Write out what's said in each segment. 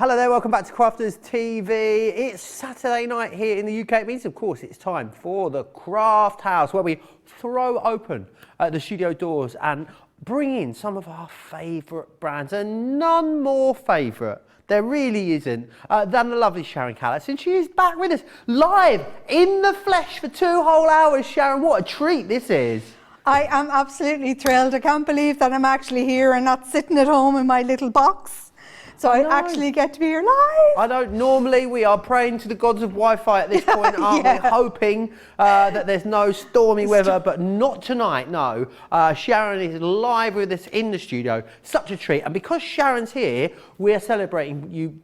Hello there, welcome back to Crafters TV. It's Saturday night here in the UK. It means, of course, it's time for the Crafthouse, where we throw open the studio doors and bring in some of our favourite brands, and none more favourite, there really isn't, than the lovely Sharon Callis. And she is back with us live in the flesh for 2 whole hours. Sharon, what a treat this is. I am absolutely thrilled. I can't believe that I'm actually here and not sitting at home in my little box. So I actually get to be here live. I don't. Normally we are praying to the gods of Wi-Fi at this point, aren't we? Hoping that there's no stormy weather, but not tonight, no. Sharon is live with us in the studio. Such a treat. And because Sharon's here, we're celebrating you.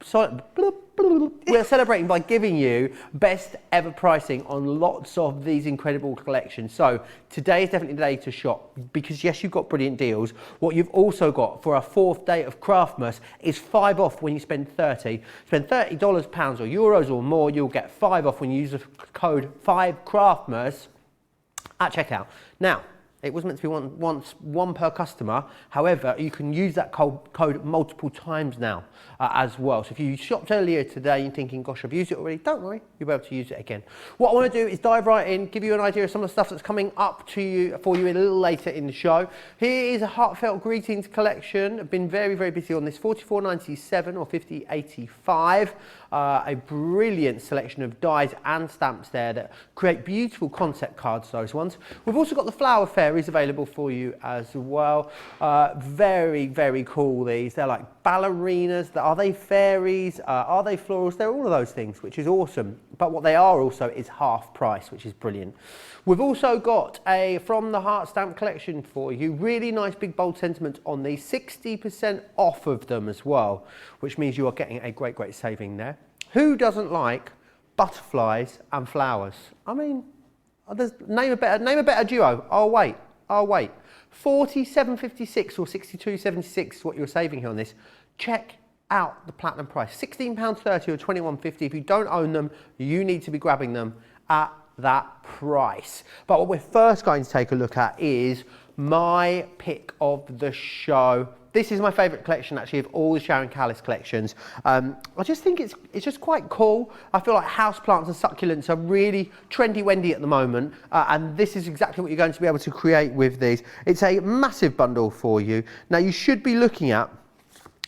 We're celebrating by giving you best ever pricing on lots of these incredible collections. So today is definitely the day to shop, because yes, you've got brilliant deals. What you've also got for our 4th day of Craftmas is 5 off when you spend 30. Spend $30, pounds or euros or more, you'll get 5 off when you use the code 5Craftmas at checkout. Now, it was meant to be one per customer. However, you can use that code multiple times now as well. So if you shopped earlier today and you're thinking, gosh, I've used it already, don't worry, you'll be able to use it again. What I want to do is dive right in, give you an idea of some of the stuff that's coming up to you for you a little later in the show. Here is a Heartfelt Greetings collection. I've been very, very busy on this. $44.97 or $50.85. A brilliant selection of dies and stamps there that create beautiful concept cards, those ones. We've also got the Flower Fairies available for you as well. Very, very cool, these. They're like ballerinas. Are they fairies? Are they florals? They're all of those things, which is awesome. But what they are also is half price, which is brilliant. We've also got a From the Heart stamp collection for you. Really nice big bold sentiment on these. 60% off of them as well, which means you are getting a great, great saving there. Who doesn't like butterflies and flowers? I mean, name a better duo. I'll wait. 47.56 or 62.76 is what you're saving here on this. Check out the platinum price. £16.30 or £21.50. If you don't own them, you need to be grabbing them at that price. But what we're first going to take a look at is my pick of the show. This is my favourite collection, actually, of all the Sharon Callis collections. I just think it's just quite cool. I feel like houseplants and succulents are really trendy-wendy at the moment, and this is exactly what you're going to be able to create with these. It's a massive bundle for you. Now, you should be looking at,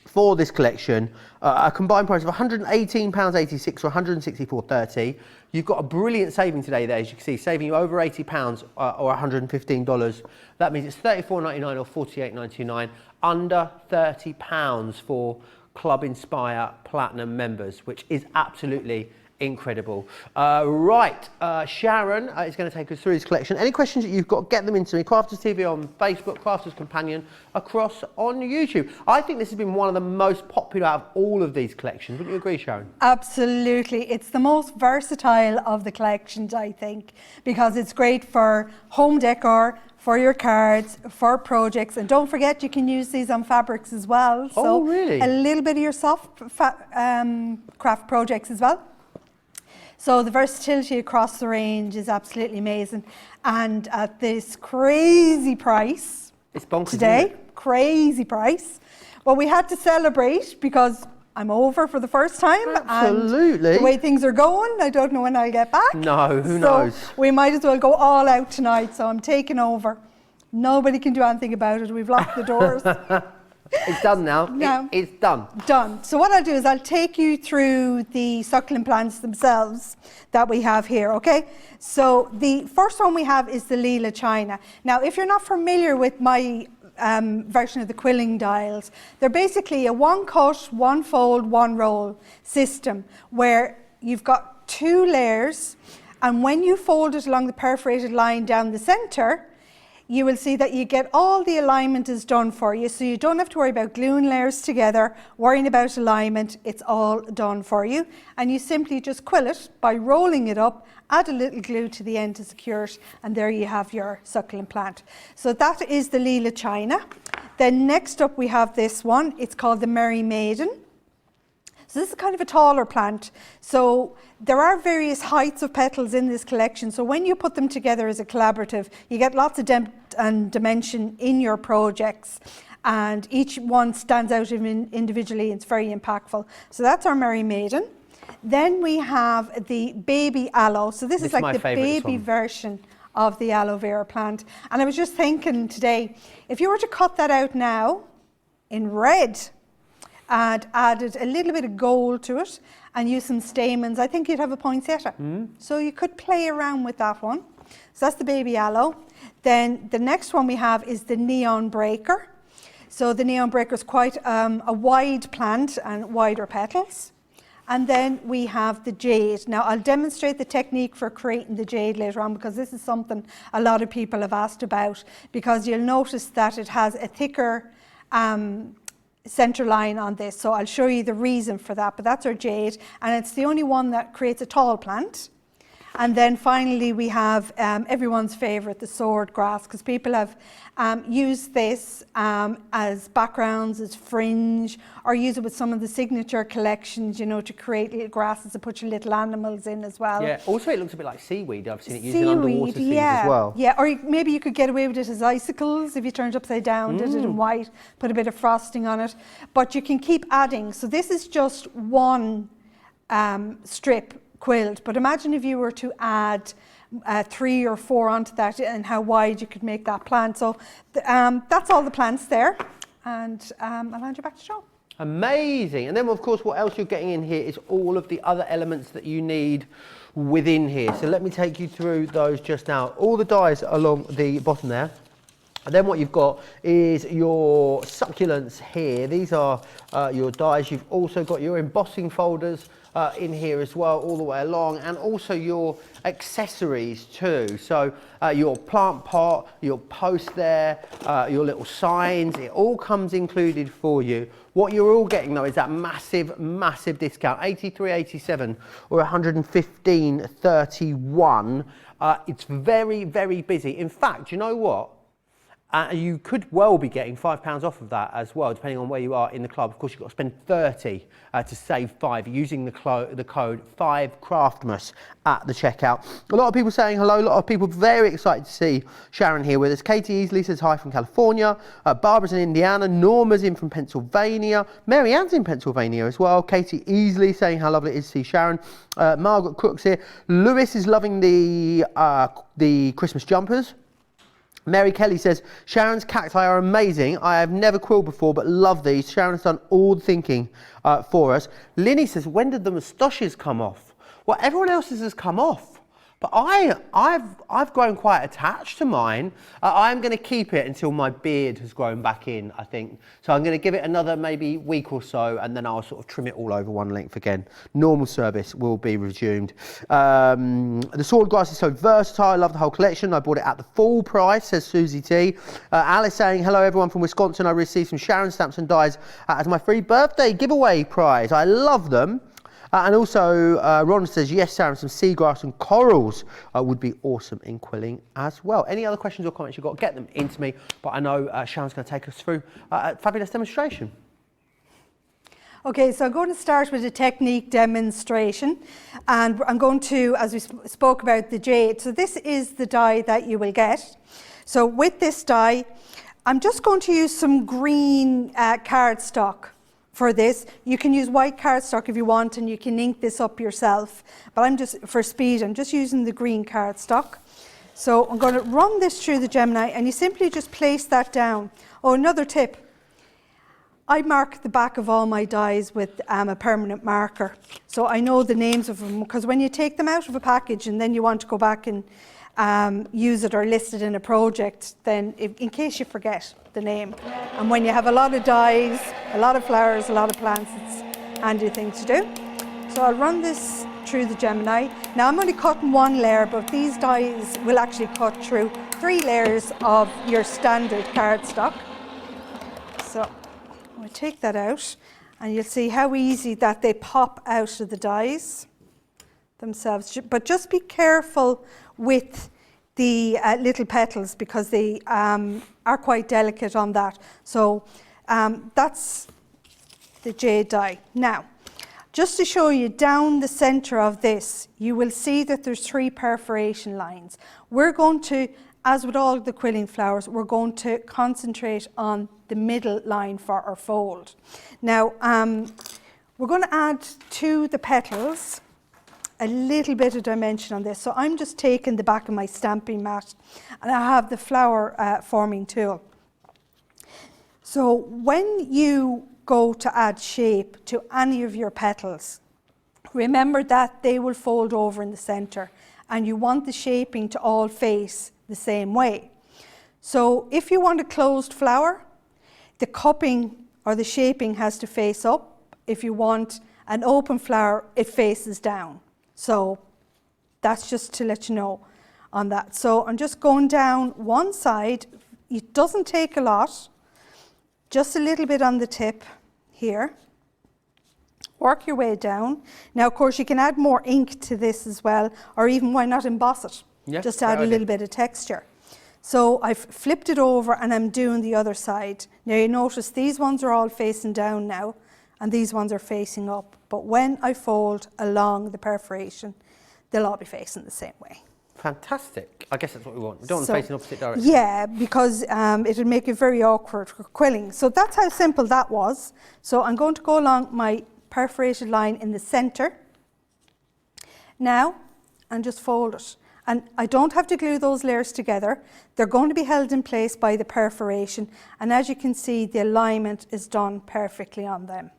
for this collection, a combined price of £118.86 or £164.30. You've got a brilliant saving today there, as you can see, saving you over £80 or $115. That means it's $34.99 or $48.99, under £30 for Club Inspire Platinum members, which is absolutely incredible. Sharon is going to take us through this collection. Any questions that you've got, get them into me. Crafters TV on Facebook, Crafters Companion across on YouTube. I think this has been one of the most popular out of all of these collections. Wouldn't you agree, Sharon? Absolutely. It's the most versatile of the collections, I think, because it's great for home decor, for your cards, for projects, and don't forget you can use these on fabrics as well. Oh, really? A little bit of your soft craft projects as well. So the versatility across the range is absolutely amazing, and at this crazy price, it's bonkers today, crazy price. Well, we had to celebrate because I'm over for the first time. Absolutely. And the way things are going, I don't know when I'll get back. No, who knows? We might as well go all out tonight, so I'm taking over. Nobody can do anything about it. We've locked the doors. It's done now. It's done. Done. So what I'll do is I'll take you through the succulent plants themselves that we have here, okay? So the first one we have is the Lila China. Now, if you're not familiar with my version of the quilling dials, they're basically a 1 cut, 1 fold, 1 roll system where you've got 2 layers, and when you fold it along the perforated line down the center, you will see that you get all the alignment is done for you, so you don't have to worry about gluing layers together, worrying about alignment. It's all done for you, and you simply just quill it by rolling it up, add a little glue to the end to secure it, and there you have your succulent plant. So that is the Lila China. Then next up we have this one. It's called the Merry Maiden. So this is kind of a taller plant. So there are various heights of petals in this collection. So when you put them together as a collaborative, you get lots of depth and dimension in your projects. and each one stands out individually. It's very impactful. So that's our Merry Maiden. Then we have the baby aloe. So this is like the baby version of the aloe vera plant. And I was just thinking today, if you were to cut that out now in red and added a little bit of gold to it and use some stamens, I think you'd have a poinsettia. So you could play around with that one. So that's the baby aloe. Then the next one we have is the neon breaker. So the neon breaker is quite a wide plant and wider petals. And then we have the jade. Now I'll demonstrate the technique for creating the jade later on, because this is something a lot of people have asked about, because you'll notice that it has a thicker center line on this. So I'll show you the reason for that, but that's our jade, and it's the only one that creates a tall plant. And then finally we have everyone's favorite, the sword grass, because people have used this as backgrounds, as fringe, or use it with some of the signature collections, you know, to create little grasses to put your little animals in as well. Yeah, also it looks a bit like seaweed. I've seen it used in underwater scenes as well. Yeah, or maybe you could get away with it as icicles if you turned it upside down, did it in white, put a bit of frosting on it. But you can keep adding. So this is just one strip quilt, but imagine if you were to add 3 or 4 onto that, and how wide you could make that plant. So that's all the plants there, and I'll hand you back to Joe. Amazing. And then of course what else you're getting in here is all of the other elements that you need within here. So let me take you through those just now. All the dies along the bottom there. And then what you've got is your succulents here. These are your dies. You've also got your embossing folders in here as well, all the way along, and also your accessories too. So your plant pot, your post there, your little signs, it all comes included for you. What you're all getting though is that massive, massive discount, $83.87 or $115.31. It's very, very busy. In fact, you know what? You could well be getting £5 off of that as well, depending on where you are in the club. Of course, you've got to spend 30 to save 5 using the code 5Craftmas at the checkout. A lot of people saying hello, a lot of people very excited to see Sharon here with us. Katie Easley says hi from California. Barbara's in Indiana. Norma's in from Pennsylvania. Mary Ann's in Pennsylvania as well. Katie Easley saying how lovely it is to see Sharon. Margaret Crook's here. Lewis is loving the Christmas jumpers. Mary Kelly says, Sharon's cacti are amazing. I have never quilled before, but love these. Sharon has done all the thinking for us. Linny says, when did the moustaches come off? Well, everyone else's has come off. But I've grown quite attached to mine. I'm going to keep it until my beard has grown back in, I think. So I'm going to give it another maybe week or so, and then I'll sort of trim it all over one length again. Normal service will be resumed. The sword grass is so versatile. I love the whole collection. I bought it at the full price, says Susie T. Alice saying, hello everyone from Wisconsin. I received some Sharon stamps and dies as my free birthday giveaway prize. I love them. And also, Ron says, yes, Sharon, some seagrass and corals would be awesome in quilling as well. Any other questions or comments you've got, get them into me. But I know Sharon's going to take us through a fabulous demonstration. Okay, so I'm going to start with a technique demonstration. And I'm going to, as we spoke about, the jade. So this is the die that you will get. So with this die, I'm just going to use some green cardstock. For this, you can use white cardstock if you want, and you can ink this up yourself. But I'm just, for speed, I'm just using the green cardstock. So I'm going to run this through the Gemini, and you simply just place that down. Oh, another tip. I mark the back of all my dies with a permanent marker. So I know the names of them, because when you take them out of a package and then you want to go back and use it or list it in a project, then in case you forget the name. And when you have a lot of dies, a lot of flowers, a lot of plants, it's a handy thing to do. So I'll run this through the Gemini. Now I'm only cutting 1 layer, but these dies will actually cut through 3 layers of your standard cardstock. So we'll take that out, and you'll see how easy that they pop out of the dies themselves. But just be careful with the little petals, because they are quite delicate on that. So that's the jade die. Now, just to show you down the center of this, you will see that there's 3 perforation lines. We're going to as with all the quilling flowers, we're going to concentrate on the middle line for our fold. Now, we're going to add to the petals a little bit of dimension on this. So I'm just taking the back of my stamping mat and I have the flower forming tool. So when you go to add shape to any of your petals, remember that they will fold over in the center and you want the shaping to all face the same way. So if you want a closed flower, the cupping or the shaping has to face up. If you want an open flower, it faces down. So that's just to let you know on that. So I'm just going down one side. It doesn't take a lot, just a little bit on the tip here. Work your way down. Now, of course, you can add more ink to this as well, or even why not emboss it? Yeah, just add a little bit of texture. So I've flipped it over and I'm doing the other side. Now you notice these ones are all facing down now and these ones are facing up. But when I fold along the perforation, they'll all be facing the same way. Fantastic. I guess that's what we want. We don't want them facing opposite directions. Yeah, because it'll make it very awkward for quilling. So that's how simple that was. So I'm going to go along my perforated line in the center now and just fold it. And I don't have to glue those layers together. They're going to be held in place by the perforation. And as you can see, the alignment is done perfectly on them.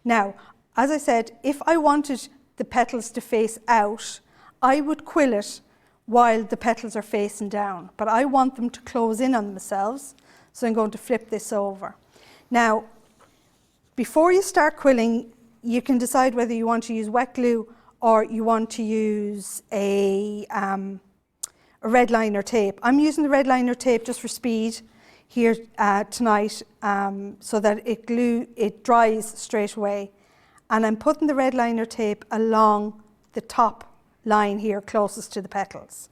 Now, as I said, if I wanted the petals to face out, I would quill it while the petals are facing down. But I want them to close in on themselves. So I'm going to flip this over. Now, before you start quilling, you can decide whether you want to use wet glue or you want to use a red liner tape. I'm using the red liner tape just for speed here tonight so that it dries straight away. And I'm putting the red liner tape along the top line here closest to the petals.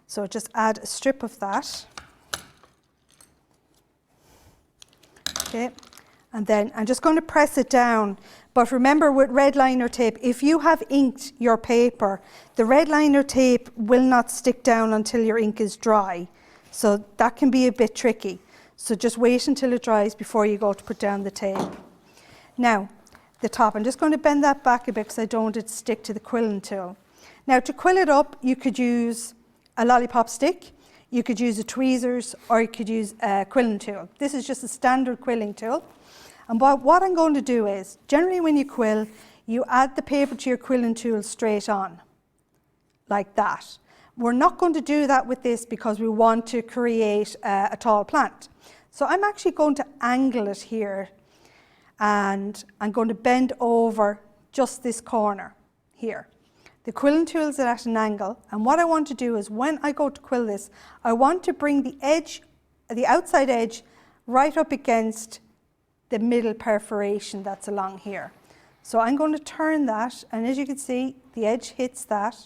So just add a strip of that. Okay, and then I'm just going to press it down. But remember with red liner tape, if you have inked your paper, the red liner tape will not stick down until your ink is dry. So that can be a bit tricky. So just wait until it dries before you go to put down the tape. Now, the top, I'm just going to bend that back a bit because I don't want it to stick to the quilling tool. Now to quill it up, you could use a lollipop stick, you could use a tweezers, or you could use a quilling tool. This is just a standard quilling tool. And what I'm going to do is, generally when you quill, you add the paper to your quilling tool straight on, like that. We're not going to do that with this because we want to create a tall plant. So I'm actually going to angle it here and I'm going to bend over just this corner here. The quilling tool is at an angle, and what I want to do is when I go to quill this, I want to bring the edge, the outside edge, right up against the middle perforation that's along here. So I'm going to turn that, and as you can see, the edge hits that.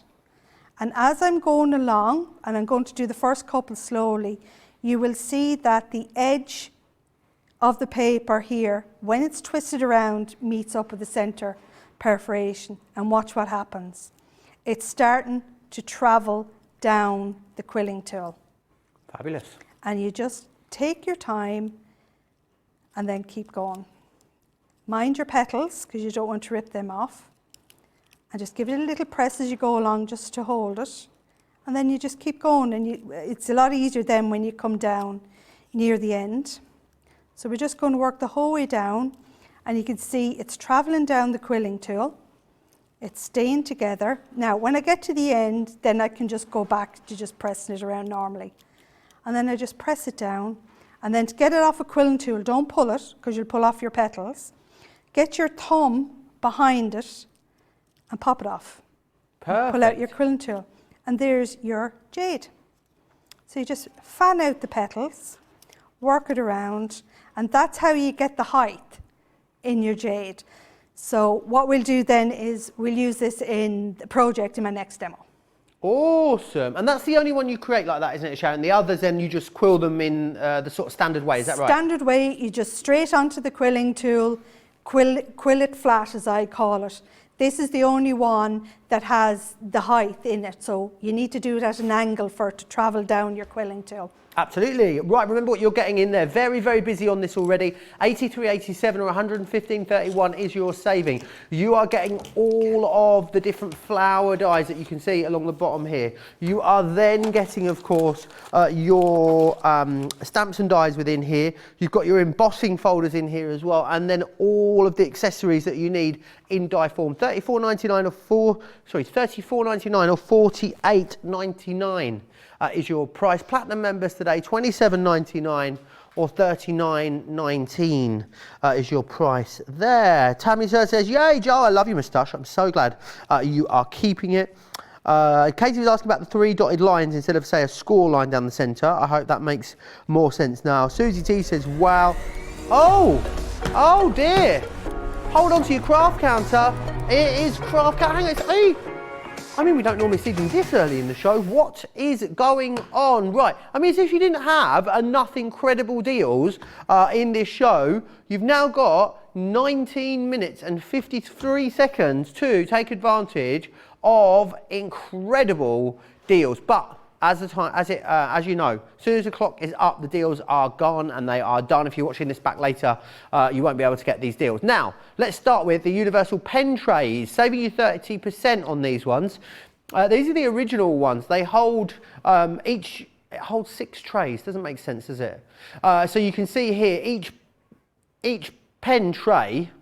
And as I'm going along, and I'm going to do the first couple slowly, you will see that the edge of the paper here, when it's twisted around, meets up with the center perforation. And watch what happens. It's starting to travel down the quilling tool. Fabulous. And you just take your time and then keep going. Mind your petals, because you don't want to rip them off. And just give it a little press as you go along just to hold it. And then you just keep going, and it's a lot easier then when you come down near the end. So we're just going to work the whole way down, and you can see it's traveling down the quilling tool. It's staying together. Now, when I get to the end, then I can just go back to just pressing it around normally. And then I just press it down. And then to get it off a quilling tool, don't pull it, because you'll pull off your petals. Get your thumb behind it and pop it off. Perfect. Pull out your quilling tool. And there's your jade. So you just fan out the petals, work it around, and that's how you get the height in your jade. So what we'll do then is we'll use this in the project in my next demo. Awesome. And that's the only one you create like that, isn't it, Sharon? The others then you just quill them in the sort of standard way, is that right? Standard way, you just straight onto the quilling tool, quill it flat as I call it. This is the only one that has the height in it, so you need to do it at an angle for it to travel down your quilling tool. Absolutely. Right, remember what you're getting in there. Very, very busy on this already. 83.87 or 115.31 is your saving. You are getting all of the different flower dies that you can see along the bottom here. You are then getting, of course, your stamps and dies within here. You've got your embossing folders in here as well, and then all of the accessories that you need in die form. $34.99 or $34.99 or $48.99. Is your price. Platinum members today, $27.99 or $39.19 is your price there. Tammy Sir says, yay, Joe, I love your moustache. I'm so glad you are keeping it. Katie was asking about the 3 dotted lines instead of, say, a score line down the centre. I hope that makes more sense now. Susie T says, wow. Oh dear. Hold on to your craft counter. It is craft counter. Hang on, it's I mean, we don't normally see them this early in the show. What is going on? Right, I mean, as if you didn't have enough incredible deals in this show, you've now got 19 minutes and 53 seconds to take advantage of incredible deals. But as you know, as soon as the clock is up, the deals are gone and they are done. If you're watching this back later, you won't be able to get these deals. Now, let's start with the universal pen trays, saving you 30% on these ones. These are the original ones. They hold, it holds 6 trays. Doesn't make sense, does it? So you can see here, each pen tray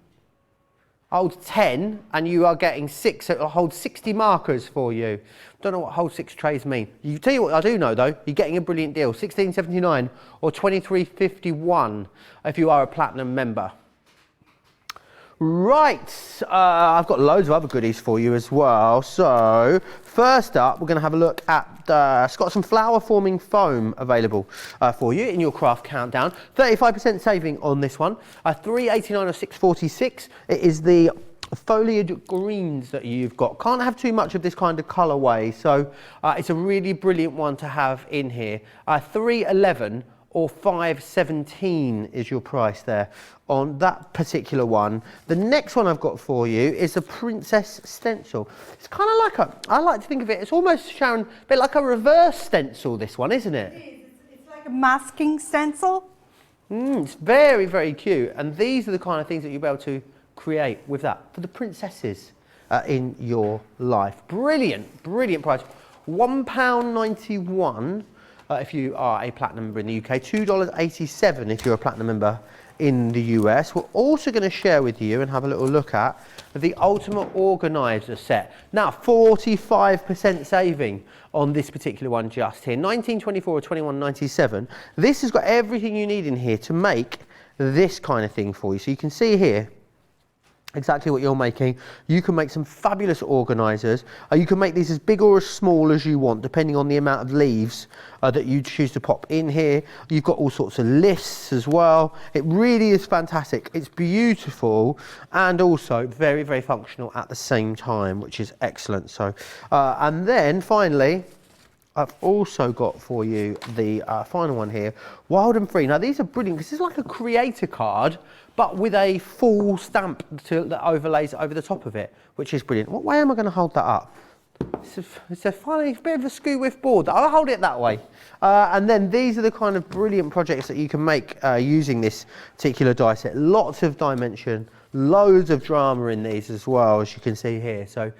holds 10 and you are getting 6, so it'll hold 60 markers for you. Don't know what hold 6 trays mean. You tell you what I do know though, you're getting a brilliant deal, $16.79 or $23.51 if you are a platinum member. Right, I've got loads of other goodies for you as well. So first up, we're going to have a look at, it's got some flower forming foam available for you in your craft countdown. 35% saving on this one, $3.89 or $6.46. It is the foliage greens that you've got. Can't have too much of this kind of colourway, so it's a really brilliant one to have in here. $3.11 or $5.17 is your price there on that particular one. The next one I've got for you is a Princess Stencil. It's kind of like I like to think of it, it's almost, Sharon, a bit like a reverse stencil, this one, isn't it? It is. It's like a masking stencil. It's very, very cute. And these are the kind of things that you'll be able to create with that for the princesses in your life. Brilliant, brilliant price. £1.91 if you are a platinum member in the UK, $2.87 if you're a platinum member in the US. We're also going to share with you and have a little look at the Ultimate Organizer set. Now, 45% saving on this particular one just here. $19.24 or $21.97. This has got everything you need in here to make this kind of thing for you. So you can see here exactly what you're making. You can make some fabulous organisers. You can make these as big or as small as you want, depending on the amount of leaves that you choose to pop in here. You've got all sorts of lists as well. It really is fantastic. It's beautiful and also very, very functional at the same time, which is excellent. So, and then finally, I've also got for you the final one here, Wild and Free. Now these are brilliant because it's like a creator card, but with a full stamp that overlays over the top of it, which is brilliant. What way am I going to hold that up? It's a funny bit of a skew with board. I'll hold it that way. And then these are the kind of brilliant projects that you can make using this particular die set. Lots of dimension, loads of drama in these as well, as you can see here. So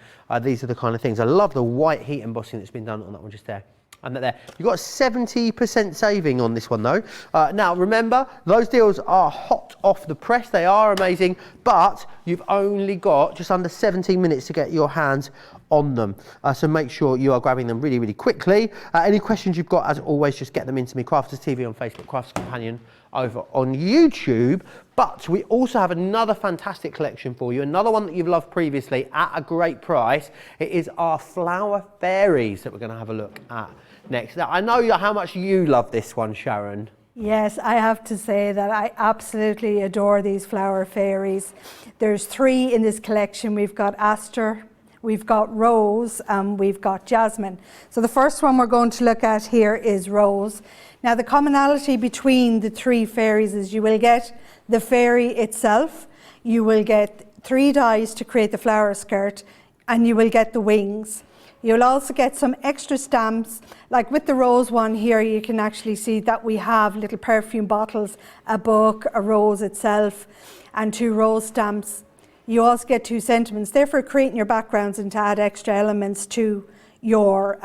these are the kind of things. I love the white heat embossing that's been done on that one just there. And there. You've got 70% saving on this one though. Now remember, those deals are hot off the press. They are amazing, but you've only got just under 17 minutes to get your hands on them. So make sure you are grabbing them really, really quickly. Any questions you've got, as always, just get them into me. Crafters TV on Facebook, Crafters Companion over on YouTube. But we also have another fantastic collection for you, another one that you've loved previously at a great price. It is our Flower Fairies that we're going to have a look at next. Now, I know how much you love this one, Sharon. Yes, I have to say that I absolutely adore these Flower Fairies. There's 3 in this collection. We've got Aster, we've got Rose, and we've got Jasmine. So the first one we're going to look at here is Rose. Now the commonality between the 3 fairies is you will get the fairy itself, you will get 3 dies to create the flower skirt, and you will get the wings. You'll also get some extra stamps, like with the rose one here, you can actually see that we have little perfume bottles, a book, a rose itself, and 2 rose stamps. You also get 2 sentiments. They're for creating your backgrounds and to add extra elements to your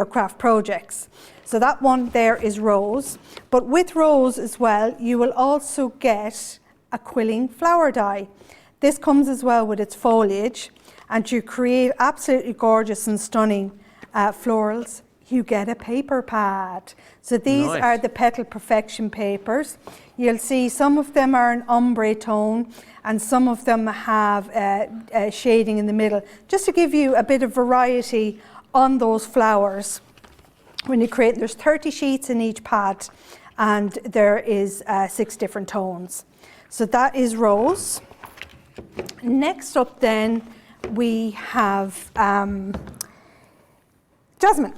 craft projects. So that one there is rose. But with rose as well, you will also get a Quilling Flower Die. This comes as well with its foliage. And to create absolutely gorgeous and stunning florals, you get a paper pad. So these are the Petal Perfection papers. You'll see some of them are an ombre tone and some of them have shading in the middle, just to give you a bit of variety on those flowers. When you create, there's 30 sheets in each pad and there is 6 different tones. So that is rose. Next up then, we have Jasmine,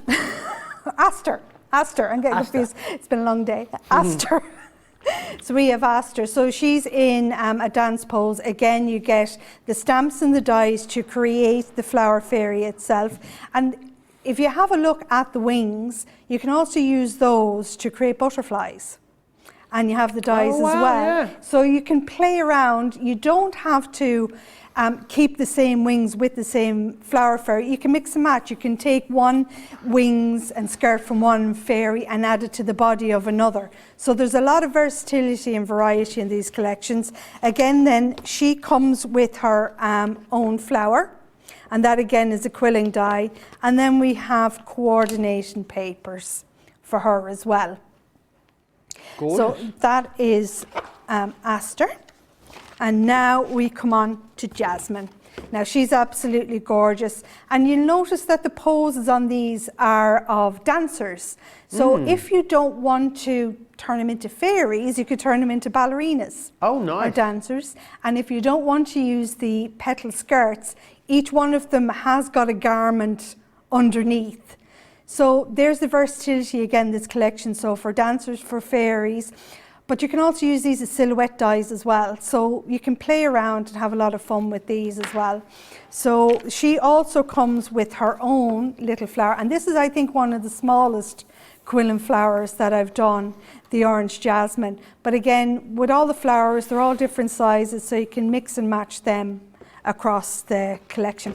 Aster, I'm getting confused, it's been a long day, Aster. So we have Aster, so she's in a dance pose. Again, you get the stamps and the dies to create the flower fairy itself. And if you have a look at the wings, you can also use those to create butterflies. And you have the dies as well. Yeah. So you can play around, you don't have to keep the same wings with the same flower fairy. You can mix and match. You can take one wings and skirt from one fairy and add it to the body of another. So there's a lot of versatility and variety in these collections. Again then, she comes with her own flower, and that again is a quilling die. And then we have coordination papers for her as well. Gorgeous. So that is Aster. And now we come on to Jasmine. Now she's absolutely gorgeous. And you'll notice that the poses on these are of dancers. So if you don't want to turn them into fairies, you could turn them into ballerinas. Oh, nice. Or dancers. And if you don't want to use the petal skirts, each one of them has got a garment underneath. So there's the versatility again, this collection. So for dancers, for fairies, but you can also use these as silhouette dies as well. So you can play around and have a lot of fun with these as well. So she also comes with her own little flower. And this is, I think, one of the smallest quilling flowers that I've done, the orange jasmine. But again, with all the flowers, they're all different sizes, so you can mix and match them across the collection.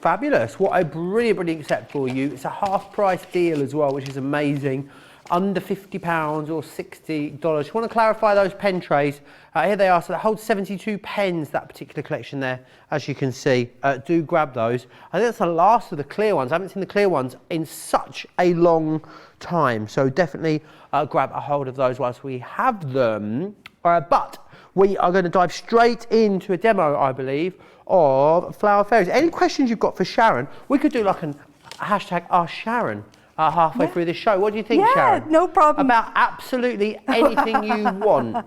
Fabulous. What a brilliant set for you. It's a half price deal as well, which is amazing. Under £50 or $60. You want to clarify those pen trays. Here they are. So that holds 72 pens, that particular collection there, as you can see. Do grab those. I think that's the last of the clear ones. I haven't seen the clear ones in such a long time. So definitely grab a hold of those whilst we have them. But we are going to dive straight into a demo, I believe, of Flower Fairies. Any questions you've got for Sharon? We could do like a hashtag Ask Sharon halfway through the show. What do you think, Sharon? Yeah, no problem. About absolutely anything you want.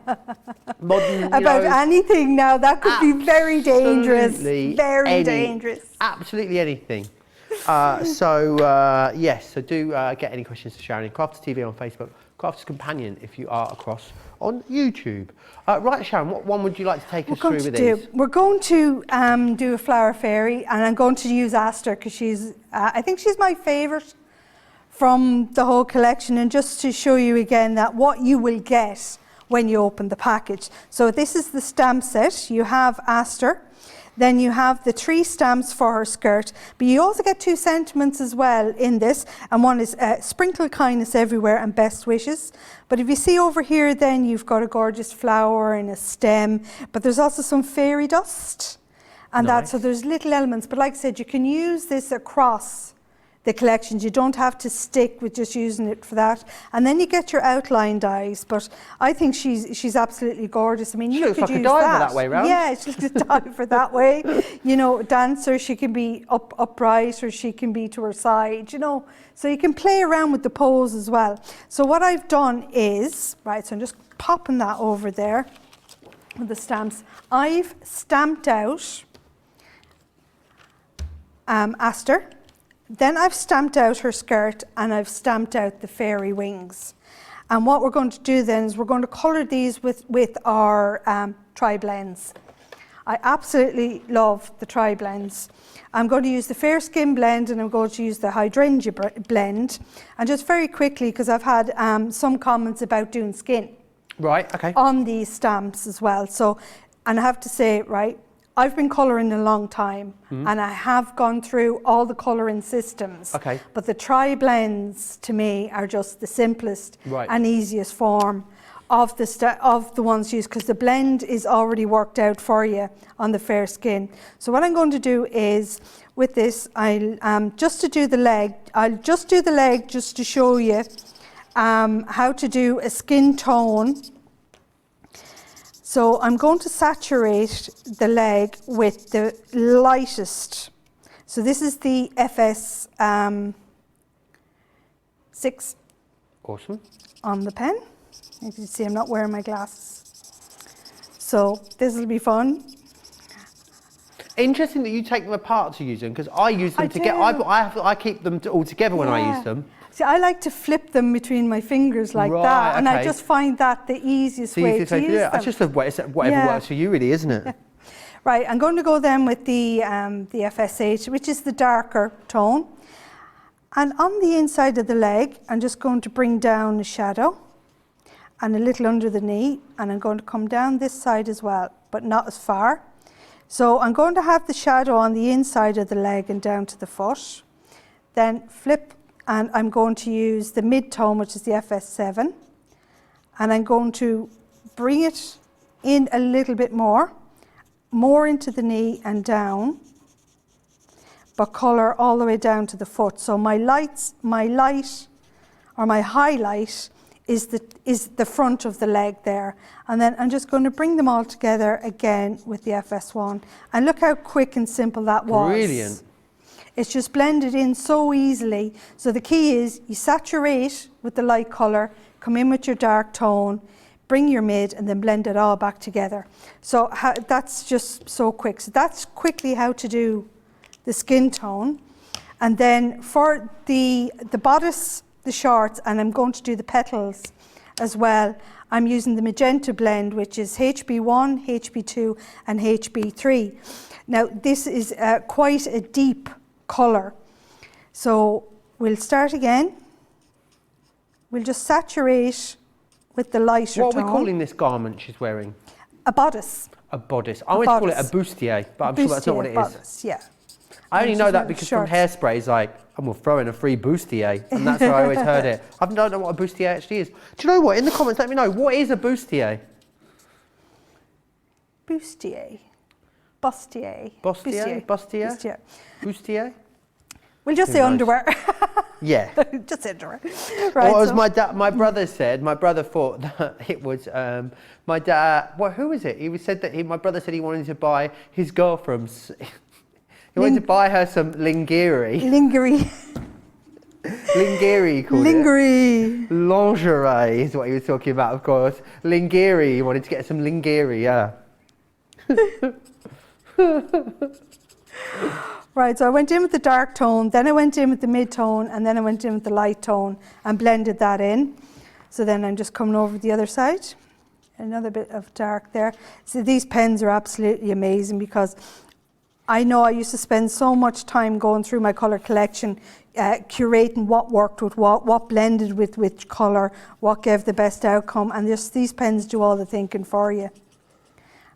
Modern, about anything now, that could be very dangerous. Very dangerous. Absolutely anything. Yes, so do get any questions to Sharon in Crafters TV on Facebook, Crafters Companion if you are across on YouTube. Right, Sharon, what one would you like to take us through with these? We're going to do a flower fairy, and I'm going to use Aster because she's, I think she's my favourite from the whole collection, and just to show you again that what you will get when you open the package. So this is the stamp set. You have Aster, then you have the 3 stamps for her skirt, but you also get 2 sentiments as well in this, and one is sprinkle kindness everywhere and best wishes. But if you see over here, then you've got a gorgeous flower and a stem, but there's also some fairy dust and so there's little elements. But like I said, you can use this across the collections. You don't have to stick with just using it for that. And then you get your outline dies, but I think she's absolutely gorgeous. I mean, you could use that. She looks like a diver that way round. Yeah, she looks a diver that way. You know, dancer, she can be upright or she can be to her side, you know. So you can play around with the pose as well. So what I've done is, right, so I'm just popping that over there with the stamps. I've stamped out Aster. Then I've stamped out her skirt and I've stamped out the fairy wings. And what we're going to do then is we're going to colour these with our tri-blends. I absolutely love the tri-blends. I'm going to use the Fair Skin blend and I'm going to use the Hydrangea blend. And just very quickly, because I've had some comments about doing skin. Right, okay. On these stamps as well. So, and I have to say, right, I've been colouring a long time and I have gone through all the colouring systems. Okay. But the tri-blends to me are just the simplest and easiest form of the ones used, because the blend is already worked out for you on the Fair Skin. So what I'm going to do is, with this, I'll just to do the leg, I'll just do the leg just to show you how to do a skin tone. So I'm going to saturate the leg with the lightest. So this is the FS 6 Awesome. on the pen. You can see I'm not wearing my glasses. So this will be fun. Interesting that you take them apart to use them, because I use them together. I keep them all together when I use them. See, I like to flip them between my fingers like that, and I just find that the easiest way to use them. It's just whatever works for you, really, isn't it? Right, I'm going to go then with the FS8, which is the darker tone. And on the inside of the leg, I'm just going to bring down a shadow and a little under the knee, and I'm going to come down this side as well, but not as far. So I'm going to have the shadow on the inside of the leg and down to the foot. Then flip, and I'm going to use the mid-tone, which is the FS7. And I'm going to bring it in a little bit more into the knee and down, but colour all the way down to the foot. So my highlight is the front of the leg there. And then I'm just going to bring them all together again with the FS1. And look how quick and simple that was. Brilliant. It's just blended in so easily. So the key is you saturate with the light colour, come in with your dark tone, bring your mid, and then blend it all back together. So that's just so quick. So that's quickly how to do the skin tone. And then for the bodice, the shorts, and I'm going to do the petals as well, I'm using the magenta blend, which is HB1, HB2 and HB3. Now this is quite a deep colour. So we'll start again. We'll just saturate with the lighter tone. What are we calling this garment she's wearing? A bodice. A bodice. I always call it a bustier, but I'm sure that's not what it is. Bodice, yeah. I only know that because from Hairspray, it's like, I'm going to throw in a free bustier, and that's where I always heard it. I don't know what a bustier actually is. Do you know what? In the comments, let me know, what is a bustier? Bustier. Bustier. Bustier? Bustier? Bustier? We'll just say underwear. Yeah. Just say underwear. Right, well, as my brother said, my brother thought that it was, my dad, well, who was it? He said that my brother said he wanted to buy his girlfriend, he wanted to buy her some lingerie. Lingerie. Lingerie, he called it. Lingerie is what he was talking about, of course. Lingerie, he wanted to get some lingerie, yeah. Right, so I went in with the dark tone, then I went in with the mid-tone, and then I went in with the light tone and blended that in. So then I'm just coming over the other side. Another bit of dark there. So these pens are absolutely amazing, because I know I used to spend so much time going through my colour collection, curating what worked with what blended with which colour, what gave the best outcome, and these pens do all the thinking for you.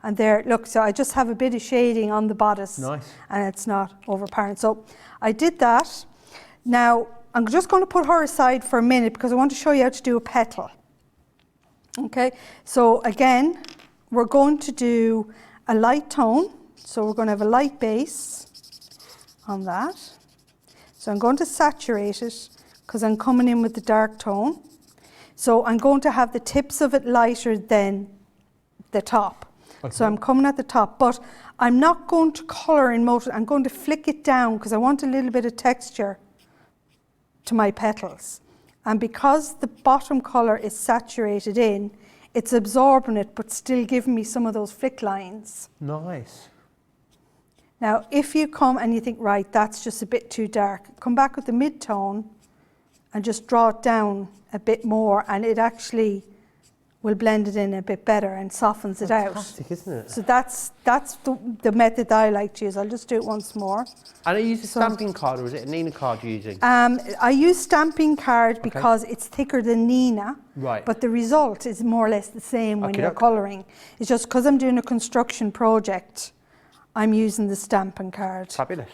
And there, look, so I just have a bit of shading on the bodice. Nice. And it's not overpowering. So I did that. Now, I'm just going to put her aside for a minute because I want to show you how to do a petal. Okay, so again, we're going to do a light tone. So we're going to have a light base on that. So I'm going to saturate it because I'm coming in with the dark tone. So I'm going to have the tips of it lighter than the top. Okay. So I'm coming at the top, but I'm not going to colour in most. I'm going to flick it down because I want a little bit of texture to my petals. And because the bottom colour is saturated in, it's absorbing it, but still giving me some of those flick lines. Nice. Now, if you come and you think, right, that's just a bit too dark, come back with the mid-tone and just draw it down a bit more, and it actually will blend it in a bit better and softens it out. Fantastic, isn't it? So that's the method that I like to use. I'll just do it once more. And are you using a stamping card or is it a Nina card you're using? I use stamping card because it's thicker than Nina, Right. but the result is more or less the same when you're colouring. It's just because I'm doing a construction project, I'm using the stamping card. Fabulous.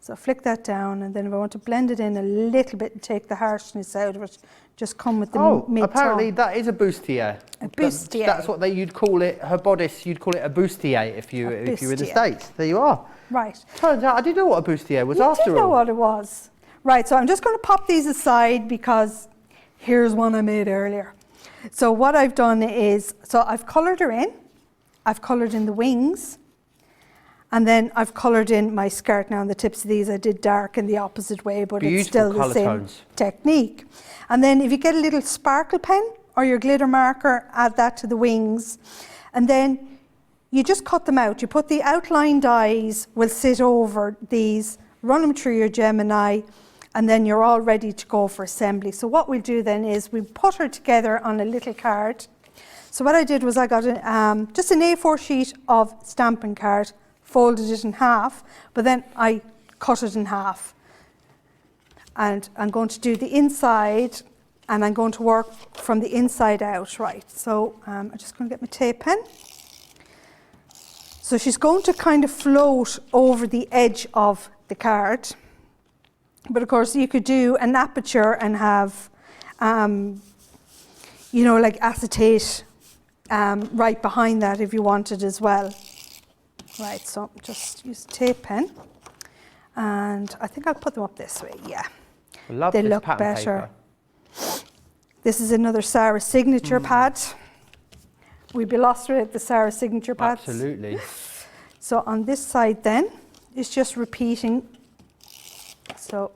So flick that down, and then if I want to blend it in a little bit and take the harshness out of it, just come with the mid-tone. Apparently that is a bustier. A bustier. That's what you'd call it, her bodice, you'd call it a bustier if you were in the States. There you are. Right. Turns out I didn't know what a bustier was after all. You did know what it was. Right, so I'm just going to pop these aside because here's one I made earlier. So what I've done is, so I've coloured her in, I've coloured in the wings, and then I've coloured in my skirt. Now on the tips of these I did dark in the opposite way, but it's still the same technique. And then if you get a little sparkle pen or your glitter marker, add that to the wings. And then you just cut them out. You put the outline dies will sit over these, run them through your Gemini, and then you're all ready to go for assembly. So what we'll do then is we put her together on a little card. So what I did was I got just an A4 sheet of stamping card, folded it in half, but then I cut it in half. And I'm going to do the inside, and I'm going to work from the inside out, right? So I'm just going to get my tape pen. So she's going to kind of float over the edge of the card. But of course you could do an aperture and have, you know, like acetate right behind that if you wanted as well. Right, so just use a tape pen, and I think I'll put them up this way, yeah. I love they this look pattern better. paper. This is another Sarah signature pad. We'd be lost with the Sarah signature pads. Absolutely. So on this side then, it's just repeating. So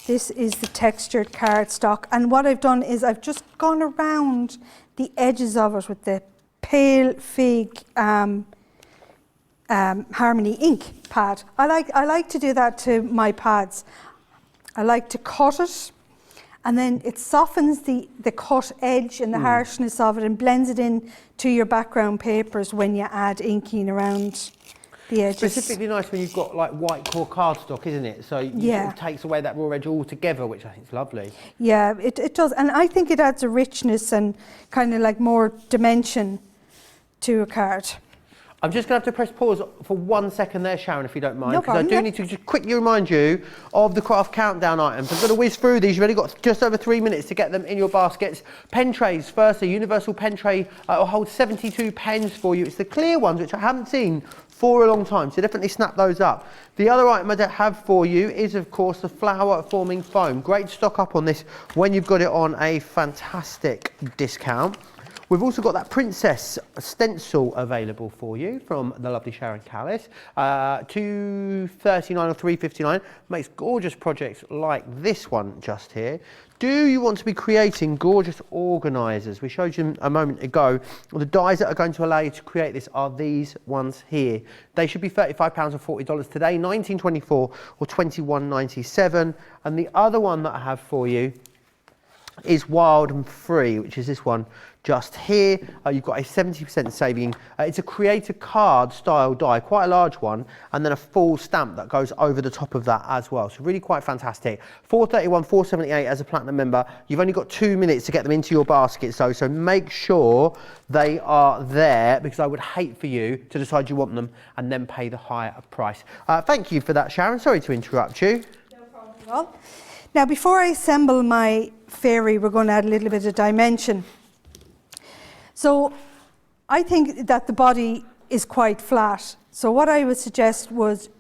this is the textured cardstock, and what I've done is I've just gone around the edges of it with the Pale Fig Harmony ink pad. I like to do that to my pads. I like to cut it, and then it softens the cut edge and the harshness of it and blends it in to your background papers when you add inking around the edges. Specifically nice when you've got like white core cardstock, isn't it? So it takes away that raw edge altogether, which I think is lovely. Yeah, it does, and I think it adds a richness and kind of like more dimension to a card. I'm just going to have to press pause for 1 second there, Sharon, if you don't mind. No problem. Because I do need to just quickly remind you of the craft countdown items. I'm going to whiz through these. You've only got just over 3 minutes to get them in your baskets. Pen trays, firstly, universal pen tray will hold 72 pens for you. It's the clear ones, which I haven't seen for a long time, so definitely snap those up. The other item I don't have for you is, of course, the flower forming foam. Great stock up on this when you've got it on a fantastic discount. We've also got that Princess stencil available for you from the lovely Sharon Callis. $239 or $359. Makes gorgeous projects like this one just here. Do you want to be creating gorgeous organisers? We showed you a moment ago. The dies that are going to allow you to create this are these ones here. They should be £35 or $40 today, $19.24 or $21.97. And the other one that I have for you is Wild and Free, which is this one just here. You've got a 70% saving. It's a creator card style die, quite a large one, and then a full stamp that goes over the top of that as well. So really quite fantastic. $431, $478 as a platinum member. You've only got 2 minutes to get them into your baskets though, so make sure they are there, because I would hate for you to decide you want them and then pay the higher price. Thank you for that, Sharon. Sorry to interrupt you. No problem at all. Now, before I assemble my fairy, we're going to add a little bit of dimension. So I think that the body is quite flat. So what I would suggest was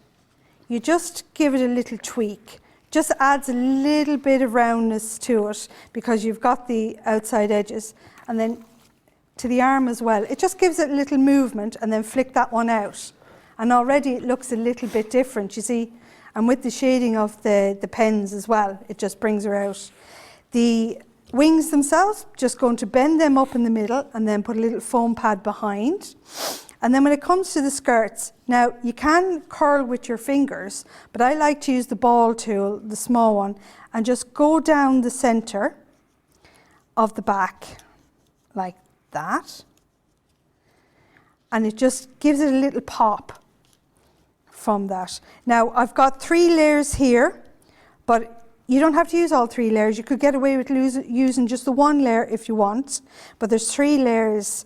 you just give it a little tweak. Just adds a little bit of roundness to it because you've got the outside edges, and then to the arm as well. It just gives it a little movement, and then flick that one out. And already it looks a little bit different, you see. And with the shading of the pens as well, it just brings her out. The wings themselves, just going to bend them up in the middle and then put a little foam pad behind. And then when it comes to the skirts, now you can curl with your fingers, but I like to use the ball tool, the small one, and just go down the center of the back like that. And it just gives it a little pop from that. Now I've got 3 layers here, but you don't have to use all 3 layers. You could get away with using just the 1 layer if you want, but there's 3 layers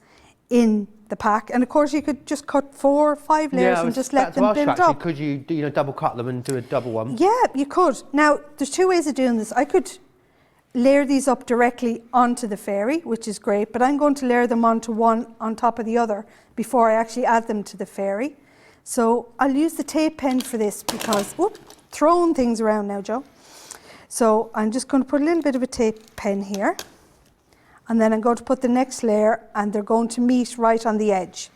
in the pack, and of course you could just cut 4 or 5 layers and just let them build up. Could you double cut them and do a double one? Yeah, you could. Now there's 2 ways of doing this. I could layer these up directly onto the fairy, which is great, but I'm going to layer them onto one on top of the other before I actually add them to the fairy. So I'll use the tape pen for this because, throwing things around now, Joe. So I'm just going to put a little bit of a tape pen here, and then I'm going to put the next layer, and they're going to meet right on the edge.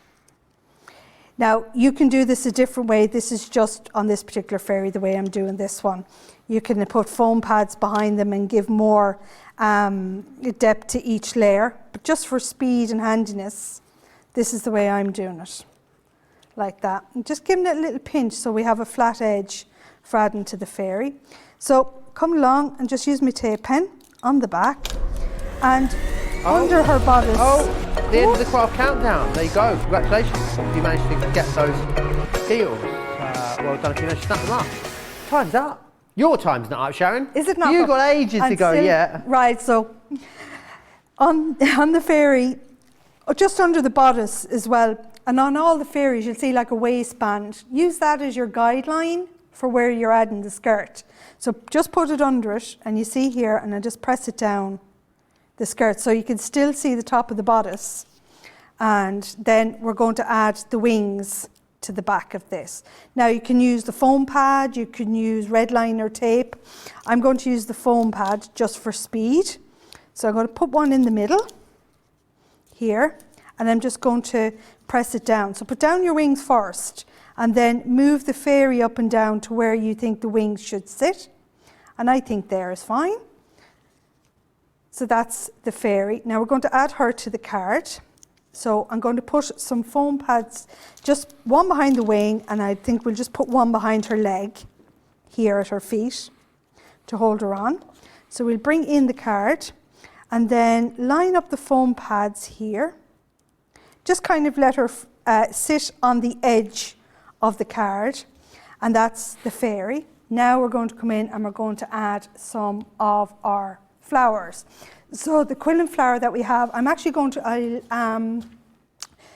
Now you can do this a different way. This is just on this particular fairy the way I'm doing this one. You can put foam pads behind them and give more depth to each layer, but just for speed and handiness, this is the way I'm doing it, like that. And just giving it a little pinch so we have a flat edge for adding to the fairy. So come along and just use my tape pen on the back and under her bodice. The end of the craft countdown. There you go. Congratulations. You managed to get those deals. Well done if you managed to snap them up. Time's up. Your time's not up, Sharon. Is it not? You've got ages to go yet. Right, so on the fairy, just under the bodice as well, and on all the fairies you'll see like a waistband. Use that as your guideline for where you're adding the skirt. So just put it under it, and you see here, and I just press it down the skirt so you can still see the top of the bodice. And then we're going to add the wings to the back of this. Now you can use the foam pad, you can use red liner tape. I'm going to use the foam pad just for speed. So I'm going to put one in the middle here, and I'm just going to press it down. So put down your wings first, and then move the fairy up and down to where you think the wings should sit. And I think there is fine. So that's the fairy. Now we're going to add her to the card. So I'm going to put some foam pads, just one behind the wing, and I think we'll just put one behind her leg here at her feet to hold her on. So we'll bring in the card and then line up the foam pads here. Just kind of let her sit on the edge of the card, and that's the fairy. Now we're going to come in and we're going to add some of our flowers. So the quilling flower that we have, I'm actually going to,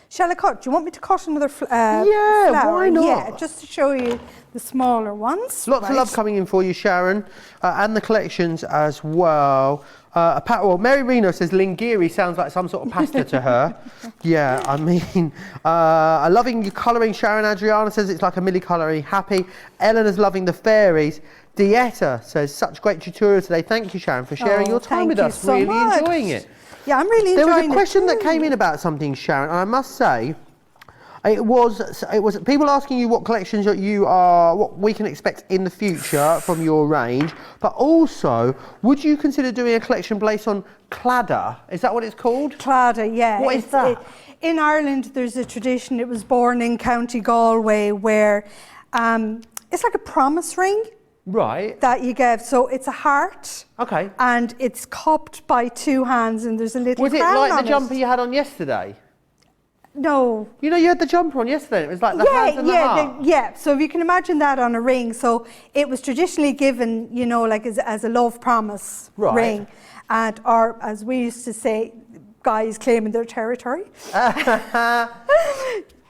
shall I cut? Do you want me to cut another flower? Why not? Yeah, just to show you the smaller ones. Lots of love coming in for you, Sharon, and the collections as well. Mary Reno says Lingiri sounds like some sort of pasta to her. Yeah, I mean, loving your colouring, Sharon. Adriana says it's like a milli colouring. Happy. Eleanor's loving the fairies. Dieta says, such great tutorial today. Thank you, Sharon, for sharing your time with us. So really much. enjoying it. Yeah, I'm really enjoying it. There was a question that came in about something, Sharon, and I must say, it was people asking you what collections what we can expect in the future from your range, but also, would you consider doing a collection based on Cladda? Is that what it's called? Cladda, yeah. What is that? In Ireland, there's a tradition. It was born in County Galway, where it's like a promise ring. Right. That you give. So it's a heart. Okay. And it's cupped by 2 hands, and there's a little crown on it. Was it like the jumper you had on yesterday? No. You know, you had the jumper on yesterday. It was like the hands and the heart. Yeah. So if you can imagine that on a ring. So it was traditionally given, you know, like as a love promise ring. And, or as we used to say, guys claiming their territory.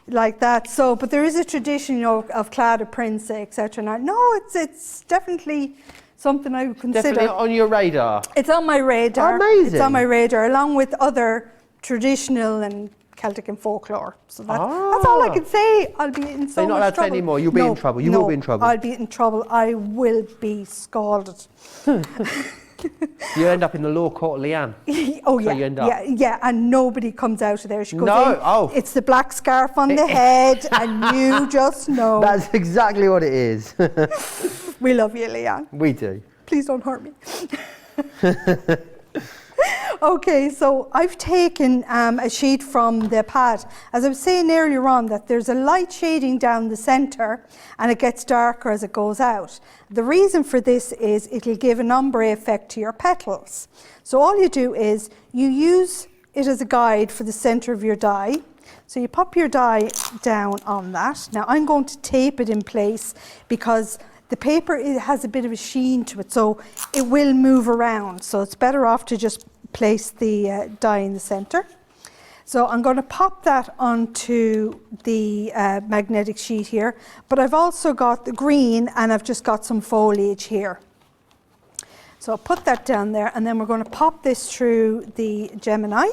Like that. So, but there is a tradition, you know, of Cladda prints, etc. No, it's definitely something I would consider. Definitely on your radar. It's on my radar. Amazing. It's on my radar, along with other traditional and Celtic and folklore. So that's all I can say. I'll be in so much trouble. You're not allowed to say anymore. You'll be in trouble. You will be in trouble. I'll be in trouble. I will be scalded. You end up in the law court of Leanne. Oh yeah, yeah, and nobody comes out of there. She goes in, it's the black scarf on the head, and you just know. That's exactly what it is. We love you, Leanne. We do. Please don't hurt me. Okay, so I've taken a sheet from the pad. As I was saying earlier on, that there's a light shading down the centre and it gets darker as it goes out. The reason for this is it'll give an ombre effect to your petals. So all you do is you use it as a guide for the center of your die. So you pop your die down on that. Now I'm going to tape it in place because the paper, it has a bit of a sheen to it, so it will move around. So it's better off to just place the die in the center. So I'm going to pop that onto the magnetic sheet here, but I've also got the green and I've just got some foliage here. So I'll put that down there, and then we're going to pop this through the Gemini.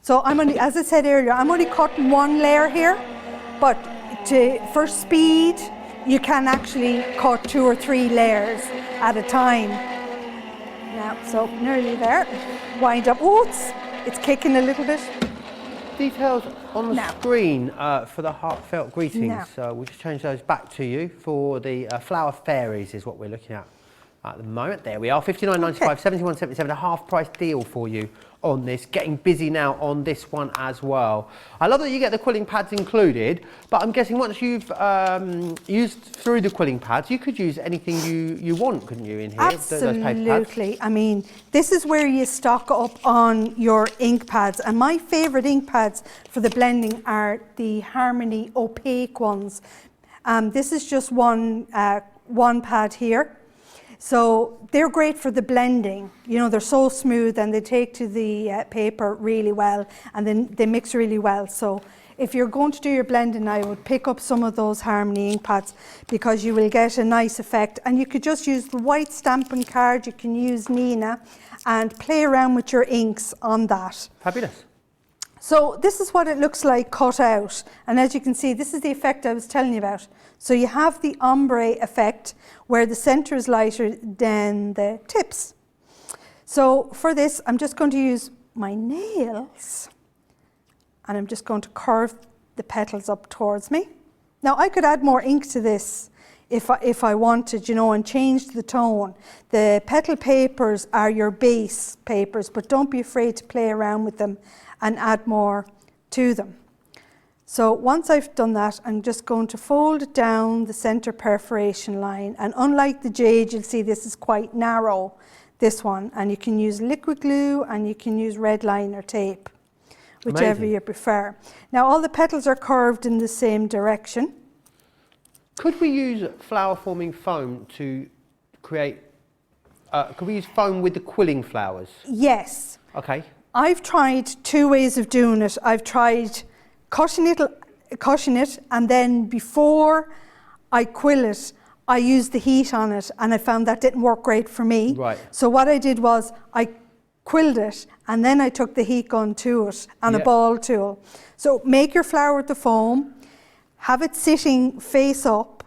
So I'm only, as I said earlier, I'm only cutting one layer here, but for speed, you can actually cut 2 or 3 layers at a time. Now, so nearly there. Wind up. Oh, it's kicking a little bit. Details on the screen for the heartfelt greetings. We'll just change those back to you for the Flower Fairies is what we're looking at the moment. There we are, $59.95, $71.77, a half price deal for you on this. Getting busy now on this one as well. I love that you get the quilling pads included, but I'm guessing once you've used through the quilling pads, you could use anything you want, couldn't you, in here? Absolutely. I mean, this is where you stock up on your ink pads, and my favorite ink pads for the blending are the Harmony opaque ones. This is just one pad here. So they're great for the blending. You know, they're so smooth and they take to the paper really well, and then they mix really well. So if you're going to do your blending, I would pick up some of those Harmony ink pads because you will get a nice effect. And you could just use the white stamping card, you can use Nina, and play around with your inks on that. Fabulous. So this is what it looks like cut out. And as you can see, this is the effect I was telling you about. So you have the ombre effect where the center is lighter than the tips. So for this, I'm just going to use my nails and I'm just going to curve the petals up towards me. Now I could add more ink to this if I wanted, you know, and change the tone. The petal papers are your base papers, but don't be afraid to play around with them and add more to them. So once I've done that, I'm just going to fold it down the center perforation line. And unlike the jade, you'll see this is quite narrow, this one. And you can use liquid glue and you can use red liner tape, whichever Amazing. you prefer. Now all the petals are curved in the same direction. Could we use flower forming foam to create, could we use foam with the quilling flowers? Yes. Okay. I've tried 2 ways of doing it. I've tried cutting it, and then before I quill it, I used the heat on it, and I found that didn't work great for me. Right. So what I did was I quilled it, and then I took the heat gun to it and a ball tool. So make your flower with the foam, have it sitting face up,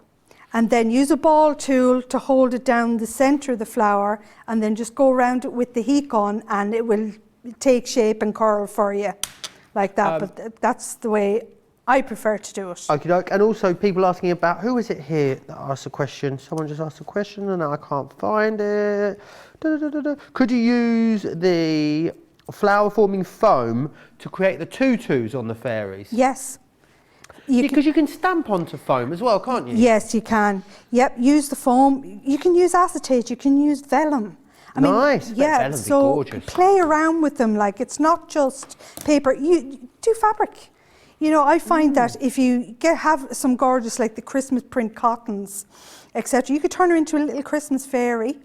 and then use a ball tool to hold it down the center of the flower, and then just go around it with the heat gun, and it will take shape and curl for you like that. But that's the way I prefer to do it. Okay, and also people asking about, who is it here that asked a question? Someone just asked a question and I can't find it. Could you use the flower forming foam to create the tutus on the fairies? Yes. Because you can stamp onto foam as well, can't you? Yes, you can. Yep, use the foam. You can use acetate, you can use vellum. I mean, nice. Yeah, so play around with them. Like, it's not just paper. You do fabric. You know, I find that if you have some gorgeous, like the Christmas print cottons, etc., you could turn her into a little Christmas fairy.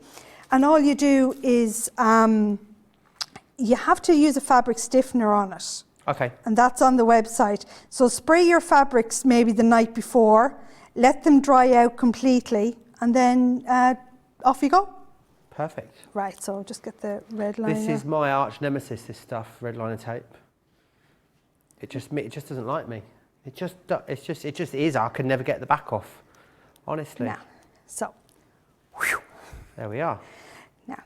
And all you do is you have to use a fabric stiffener on it. Okay. And that's on the website. So spray your fabrics maybe the night before, let them dry out completely, and then off you go. Perfect. Right, so just get the red liner. This is my arch nemesis, this stuff, red liner tape. It just doesn't like me. It just is. I could never get the back off, honestly. Now, so. There we are. Now,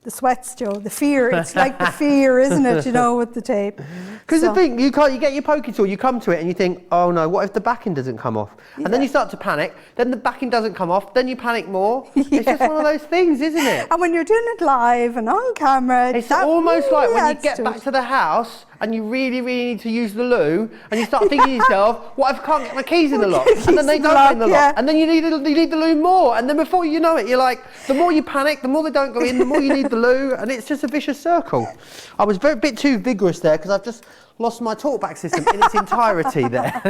the sweats, Joe, the fear. It's like the fear, isn't it, you know, with the tape. Because the thing, you get your pokey tool, you come to it and you think, oh no, what if the backing doesn't come off? And then you start to panic, then the backing doesn't come off, then you panic more. It's just one of those things, isn't it? And when you're doing it live and on camera, it's almost like when you get back to the house and you really, really need to use the loo, and you start thinking to yourself, what if I can't get my keys in the lock? And then they don't go in the lock, and then you need the loo more, and then before you know it, you're like, the more you panic, the more they don't go in, the more you need the loo, and it's just a vicious circle. I was a bit too vigorous there, because I've just lost my talkback system in its entirety there.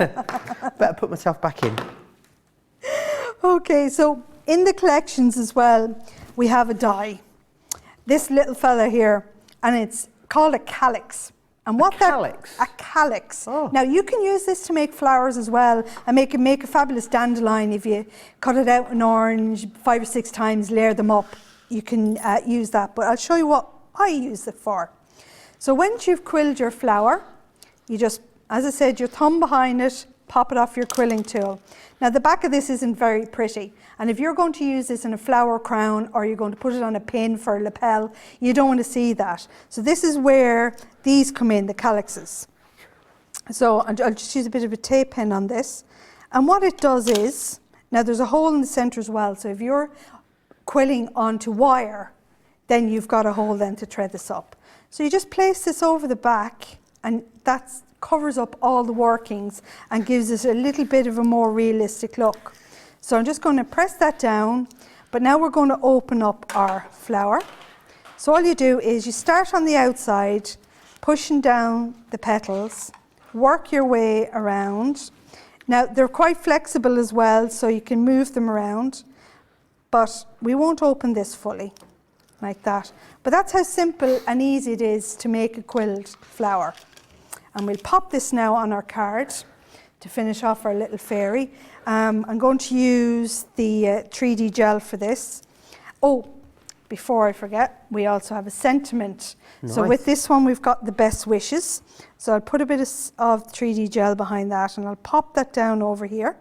Better put myself back in. Okay, so in the collections as well, we have a die. This little fella here, and it's called a Calyx. And what Calyx? A Calyx. Oh. Now you can use this to make flowers as well, and make a fabulous dandelion if you cut it out in orange 5 or 6 times, layer them up. You can use that, but I'll show you what I use it for. So once you've quilled your flower, you just, as I said, your thumb behind it, pop it off your quilling tool. Now the back of this isn't very pretty, and if you're going to use this in a flower crown or you're going to put it on a pin for a lapel, you don't want to see that. So this is where these come in, the calyxes. So I'll just use a bit of a tape pen on this, and what it does is, now there's a hole in the center as well, so if you're quilling onto wire, then you've got a hole then to thread this up. So you just place this over the back, and that covers up all the workings and gives us a little bit of a more realistic look. So I'm just going to press that down, but now we're going to open up our flower. So all you do is you start on the outside, pushing down the petals, work your way around. Now they're quite flexible as well, so you can move them around, but we won't open this fully like that. But that's how simple and easy it is to make a quilled flower. And we'll pop this now on our card to finish off our little fairy. I'm going to use the 3D gel for this. Oh, before I forget, we also have a sentiment. Nice. So with this one, we've got the best wishes. So I'll put a bit of 3D gel behind that, and I'll pop that down over here.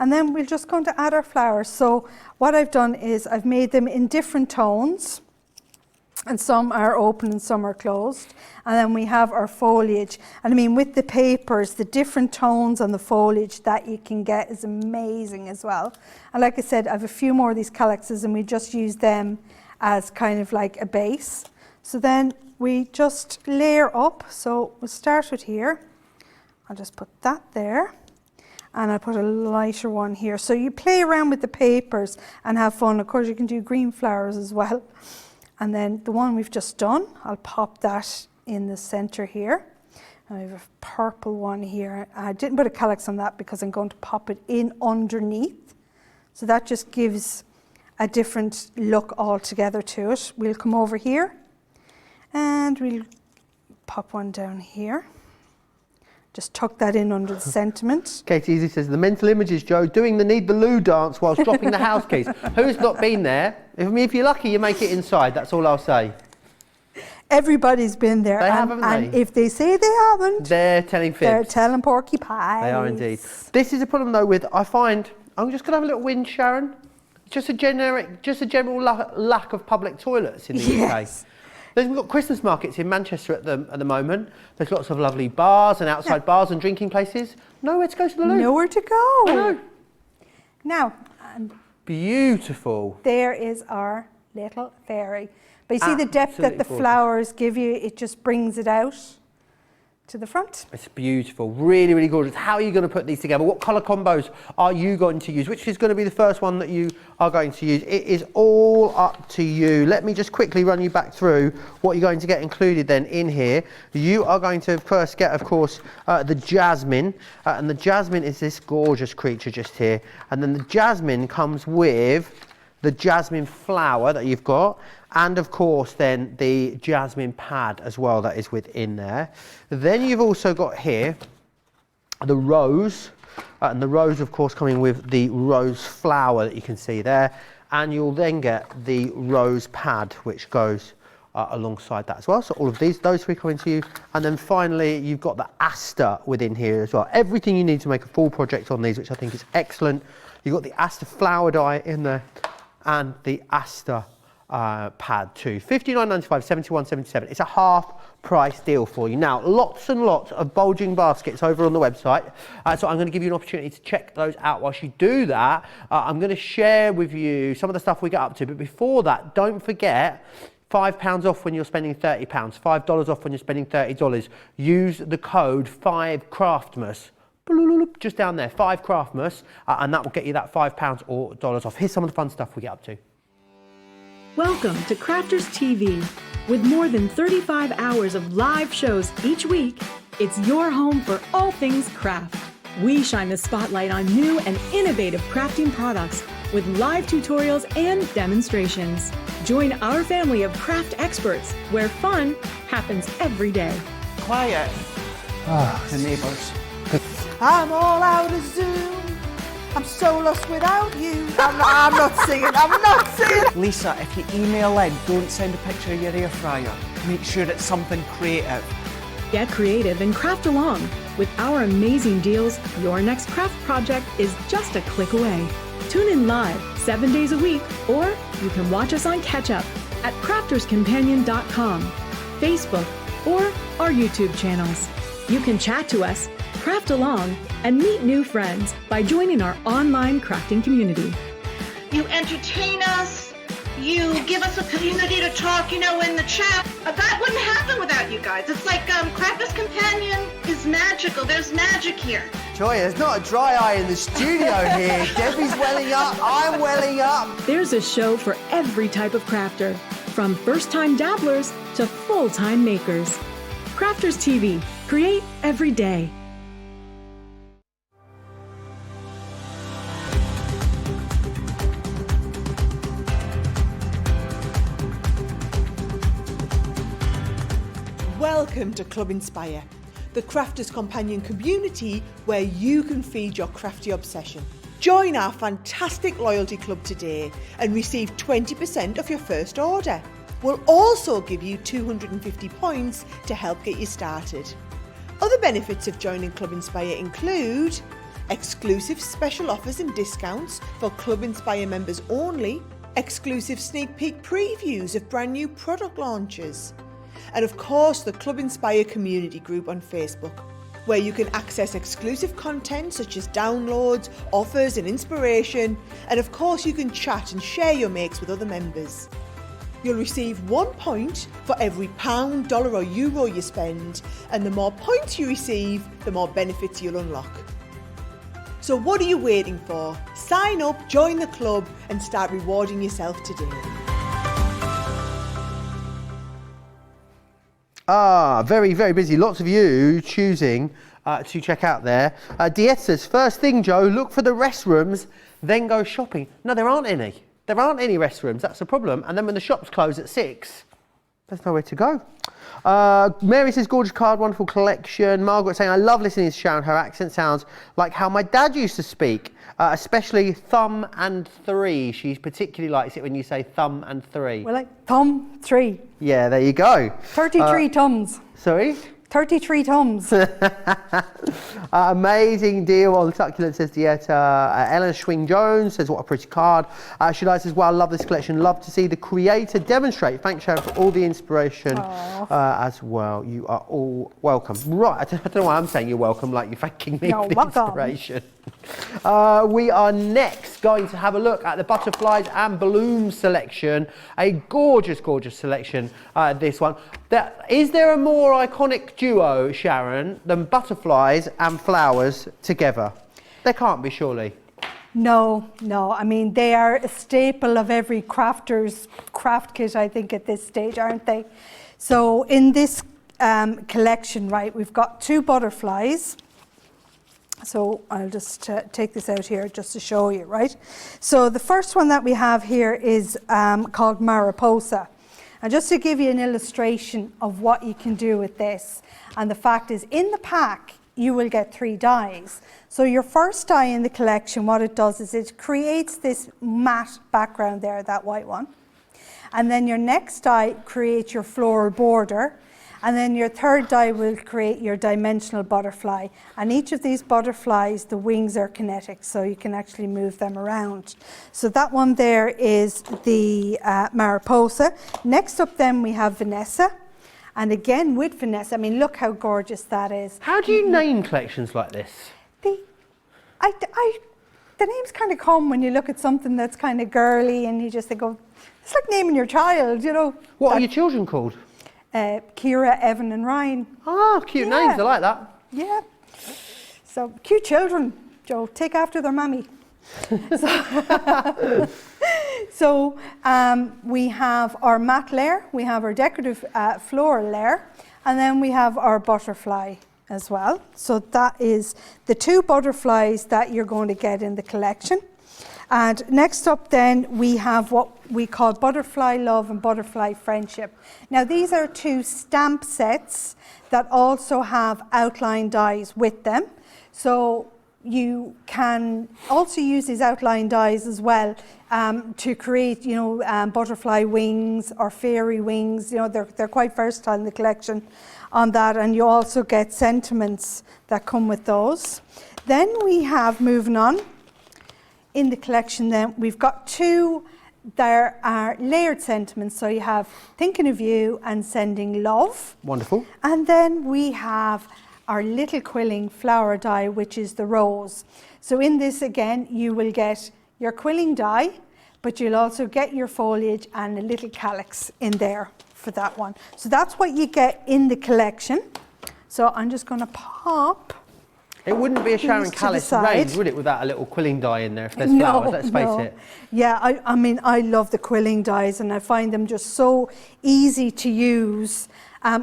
And then we're just going to add our flowers. So what I've done is I've made them in different tones, and some are open and some are closed. And then we have our foliage. And I mean, with the papers, the different tones on the foliage that you can get is amazing as well. And like I said, I have a few more of these calyxes, and we just use them as kind of like a base. So then we just layer up. So we'll start with here. I'll just put that there. And I'll put a lighter one here. So you play around with the papers and have fun. Of course, you can do green flowers as well. And then the one we've just done, I'll pop that in the center here. And I have a purple one here. I didn't put a calyx on that because I'm going to pop it in underneath. So that just gives a different look altogether to it. We'll come over here and we'll pop one down here. Just tuck that in under the sentiment. Katie Easy says, the mental images, Joe, doing the need the loo dance whilst dropping the house keys. Who's not been there? If you're lucky, you make it inside. That's all I'll say. Everybody's been there. They haven't, and if they say they haven't, they're telling fibs. They're telling porky pies. They are indeed. This is a problem though with, I find, I'm just going to have a little whinge, Sharon. Just a general lack of public toilets in the UK. We've got Christmas markets in Manchester at the moment. There's lots of lovely bars and outside bars and drinking places. Nowhere to go to the loo. Nowhere to go. I know. Now, beautiful. There is our little fairy. But you see the depth that the flowers give you, it just brings it out to the front. It's beautiful, really, really gorgeous. How are you going to put these together? What colour combos are you going to use? Which is going to be the first one that you are going to use? It is all up to you. Let me just quickly run you back through what you're going to get included then in here. You are going to first get, of course, the Jasmine. And the Jasmine is this gorgeous creature just here. And then the Jasmine comes with the Jasmine flower that you've got. And of course then the Jasmine pad as well that is within there. Then you've also got here the rose, and the rose of course coming with the rose flower that you can see there, and you'll then get the rose pad which goes alongside that as well. So all of those three coming to you, and then finally you've got the aster within here as well. Everything you need to make a full project on these, which I think is excellent. You've got the aster flower die in there and the aster pad too. £59.95, £71.77. It's a half price deal for you. Now, lots and lots of bulging baskets over on the website. So I'm going to give you an opportunity to check those out. Whilst you do that, I'm going to share with you some of the stuff we get up to. But before that, don't forget, £5 off when you're spending £30, $5 off when you're spending $30. Use the code 5Craftmas, just down there, 5Craftmas, and that will get you that £5 or dollars off. Here's some of the fun stuff we get up to. Welcome to Crafters TV. With more than 35 hours of live shows each week, it's your home for all things craft. We shine the spotlight on new and innovative crafting products with live tutorials and demonstrations. Join our family of craft experts where fun happens every day. Quiet. The neighbours. I'm all out of Zoom. I'm so lost without you. I'm not singing. Lisa, if you email in, don't send a picture of your air fryer. Make sure it's something creative. Get creative and craft along. With our amazing deals, your next craft project is just a click away. Tune in live 7 days a week, or you can watch us on Catch Up at crafterscompanion.com, Facebook, or our YouTube channels. You can chat to us, craft along, and meet new friends by joining our online crafting community. You entertain us. You give us a community to talk, in the chat. That wouldn't happen without you guys. It's like Crafters Companion is magical. There's magic here. Joy, there's not a dry eye in the studio here. Debbie's welling up, I'm welling up. There's a show for every type of crafter, from first-time dabblers to full-time makers. Crafters TV. Create every day. Welcome to Club Inspire, the Crafters Companion community where you can feed your crafty obsession. Join our fantastic loyalty club today and receive 20% of your first order. We'll also give you 250 points to help get you started. Other benefits of joining Club Inspire include exclusive special offers and discounts for Club Inspire members only, exclusive sneak peek previews of brand new product launches, and of course the Club Inspire community group on Facebook, where you can access exclusive content such as downloads, offers and inspiration, and of course you can chat and share your makes with other members. You'll receive 1 point for every pound, dollar or euro you spend, and the more points you receive, the more benefits you'll unlock. So what are you waiting for? Sign up, join the club and start rewarding yourself today. Very, very busy. Lots of you choosing to check out there. Dietas, first thing, Joe, look for the restrooms, then go shopping. No, there aren't any. There aren't any restrooms, that's the problem. And then when the shops close at 6, there's nowhere to go. Mary says, gorgeous card, wonderful collection. Margaret saying, I love listening to Sharon. Her accent sounds like how my dad used to speak, especially thumb and 3. She particularly likes it when you say thumb and 3. Well, like thumb 3. Yeah, there you go. 33 tums. Sorry? 33 tums. Amazing deal on succulent, says Dieta. Ellen Schwing Jones says, what a pretty card. Should I says, well, love this collection. Love to see the creator demonstrate. Thanks, Sharon, for all the inspiration as well. You are all welcome. Right, I don't know why I'm saying you're welcome, like you're thanking me for the inspiration. We are next going to have a look at the butterflies and balloons selection. A gorgeous, gorgeous selection, this one. Is there a more iconic duo, Sharon, than butterflies and flowers together? There can't be, surely. No. I mean, they are a staple of every crafter's craft kit, I think, at this stage, aren't they? So in this collection, right, we've got 2 butterflies. So I'll just take this out here just to show you, right? So the first one that we have here is called Mariposa. And just to give you an illustration of what you can do with this, and the fact is in the pack you will get 3 dies. So your first die in the collection, what it does is it creates this matte background there, that white one. And then your next die creates your floral border. And then your third die will create your dimensional butterfly. And each of these butterflies, the wings are kinetic, so you can actually move them around. So that one there is the Mariposa. Next up then we have Vanessa. And again with Vanessa, I mean, look how gorgeous that is. How do you name collections like this? The names kind of come when you look at something that's kind of girly and you just think, oh, It's like naming your child, you know. What are your children called? Kira, Evan and Ryan. Ah, cute names, I like that. Yeah. So, cute children, Joe. Take after their mummy. So we have our matte layer, we have our decorative floral layer, and then we have our butterfly as well. So that is the 2 butterflies that you're going to get in the collection. And next up then we have what we call Butterfly Love and Butterfly Friendship. Now these are 2 stamp sets that also have outline dies with them. So you can also use these outline dies as well to create, you know, butterfly wings or fairy wings. You know, they're quite versatile in the collection on that, and you also get sentiments that come with those. Then we have, moving on in the collection, then we've got 2. There are layered sentiments, so you have thinking of you and sending love. Wonderful. And then we have our little quilling flower die, which is the rose. So in this again, you will get your quilling die, but you'll also get your foliage and a little calyx in there for that one. So that's what you get in the collection. So I'm just going to pop. It wouldn't be a Sharon Callis range, would it, without a little quilling die in there if there's flowers, let's face it. Yeah, I mean, I love the quilling dies and I find them just so easy to use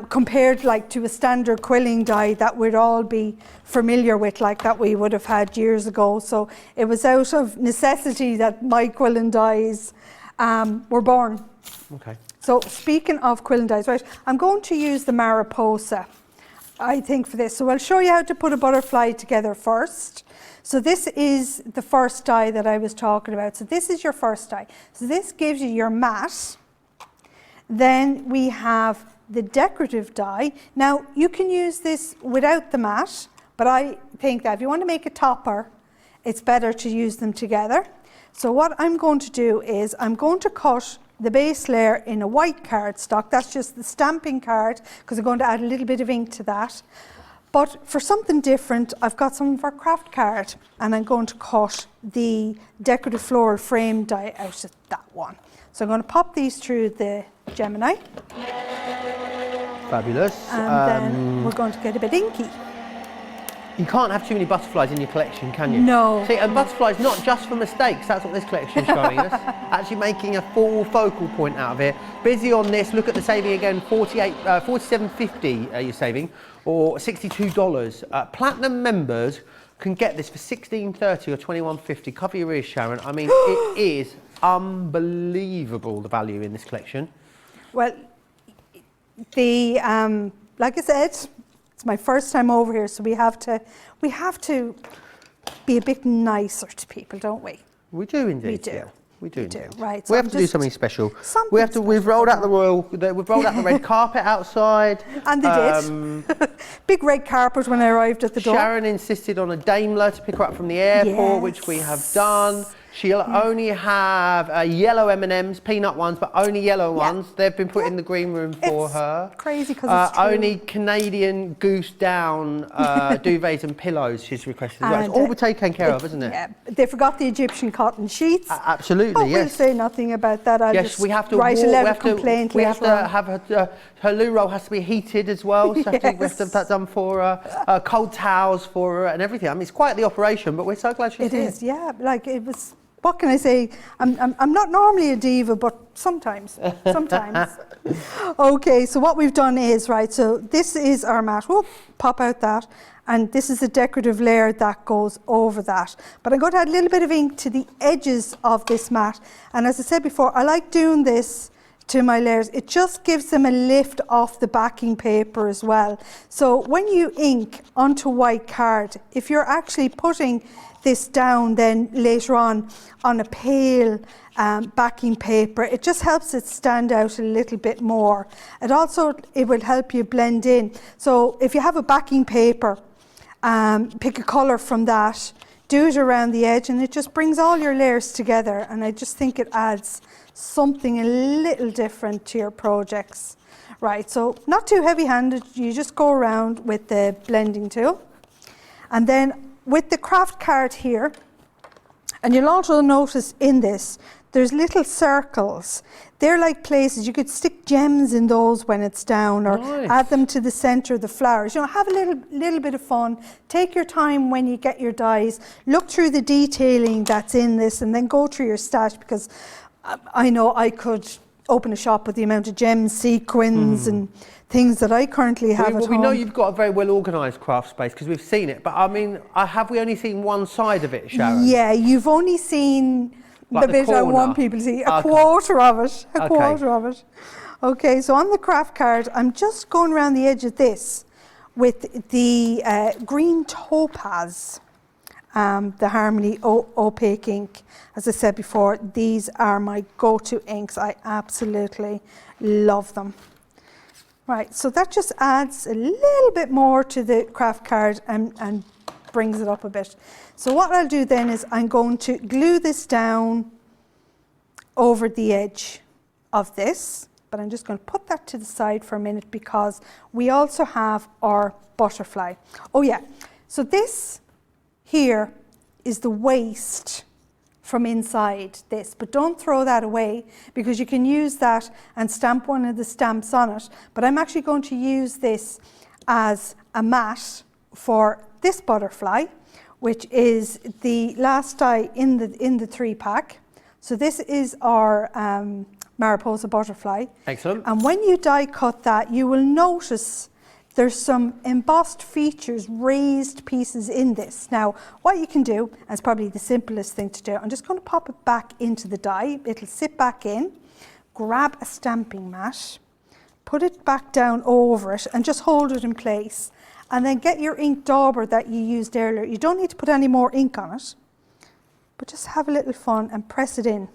compared like to a standard quilling die that we'd all be familiar with, like that we would have had years ago. So it was out of necessity that my quilling dies were born. Okay. So speaking of quilling dies, right, I'm going to use the Mariposa, I think, for this. So I'll show you how to put a butterfly together first. So this is the first die that I was talking about. So this is your first die. So this gives you your mat. Then we have the decorative die. Now you can use this without the mat, but I think that if you want to make a topper, it's better to use them together. So what I'm going to do is I'm going to cut the base layer in a white cardstock. That's just the stamping card, because I'm going to add a little bit of ink to that. But for something different, I've got some of our craft card, and I'm going to cut the decorative floral frame die out of that one. So I'm going to pop these through the Gemini. Fabulous. And then we're going to get a bit inky. You can't have too many butterflies in your collection, can you? No. See, and butterflies not just for mistakes, that's what this collection is showing us. Actually making a full focal point out of it. Busy on this, look at the saving again, $47.50 you're saving, or $62. Platinum members can get this for $16.30 or $21.50. Cover your ears, Sharon. I mean, it is unbelievable, the value in this collection. Well, the like I said, it's my first time over here, so we have to be a bit nicer to people, don't we? We do indeed. We do. Yeah. We do. Right. So we have to do something special. We've rolled out the red carpet outside. And they did. Big red carpet when I arrived at the door. Sharon insisted on a Daimler to pick her up from the airport, which we have done. She'll only have yellow M&Ms, peanut ones, but only yellow ones. They've been put in the green room for her. Crazy because it's true. Only Canadian goose down duvets and pillows she's requested. As well. It's all taken care of, isn't it? Yeah, they forgot the Egyptian cotton sheets. Absolutely, We'll say nothing about that. I'll just we have to write a letter of complaint we have later to have her loo roll has to be heated as well. So we have to have that done for her. Cold towels for her and everything. I mean, it's quite the operation, but we're so glad she's here. It is, yeah. Like it was. What can I say? I'm not normally a diva, but sometimes. Okay, so what we've done is, right, so this is our mat. We'll pop out that. And this is a decorative layer that goes over that. But I'm going to add a little bit of ink to the edges of this mat. And as I said before, I like doing this to my layers. It just gives them a lift off the backing paper as well. So when you ink onto white card, if you're actually putting this down then later on a pale backing paper, it just helps it stand out a little bit more. It will help you blend in. So if you have a backing paper, pick a colour from that, do it around the edge, and it just brings all your layers together, and I just think it adds something a little different to your projects. Right, so not too heavy-handed, you just go around with the blending tool, and then with the craft card here, and you'll also notice in this, there's little circles. They're like places, you could stick gems in those when it's down, or add them to the center of the flowers. You know, have a little bit of fun. Take your time when you get your dies. Look through the detailing that's in this, and then go through your stash, because I know I could open a shop with the amount of gems, sequins, and things that I currently have at home. We know you've got a very well organised craft space because we've seen it, but I mean, have we only seen one side of it, Sharon? Yeah, you've only seen like the bit I want people to see, a quarter of it, quarter of it. Okay, so on the craft card, I'm just going around the edge of this with the green topaz, the Harmony opaque ink. As I said before, these are my go-to inks. I absolutely love them. Right, so that just adds a little bit more to the craft card and brings it up a bit. So what I'll do then is I'm going to glue this down over the edge of this, but I'm just going to put that to the side for a minute because we also have our butterfly. Oh yeah, so this here is the waist from inside this, but don't throw that away because you can use that and stamp one of the stamps on it. But I'm actually going to use this as a mat for this butterfly, which is the last die in the 3-pack. So this is our Mariposa butterfly. Excellent. And when you die cut that, you will notice there's some embossed features, raised pieces in this. Now, what you can do, and it's probably the simplest thing to do, I'm just going to pop it back into the die. It'll sit back in. Grab a stamping mat, put it back down over it, and just hold it in place. And then get your ink dauber that you used earlier. You don't need to put any more ink on it, but just have a little fun and press it in.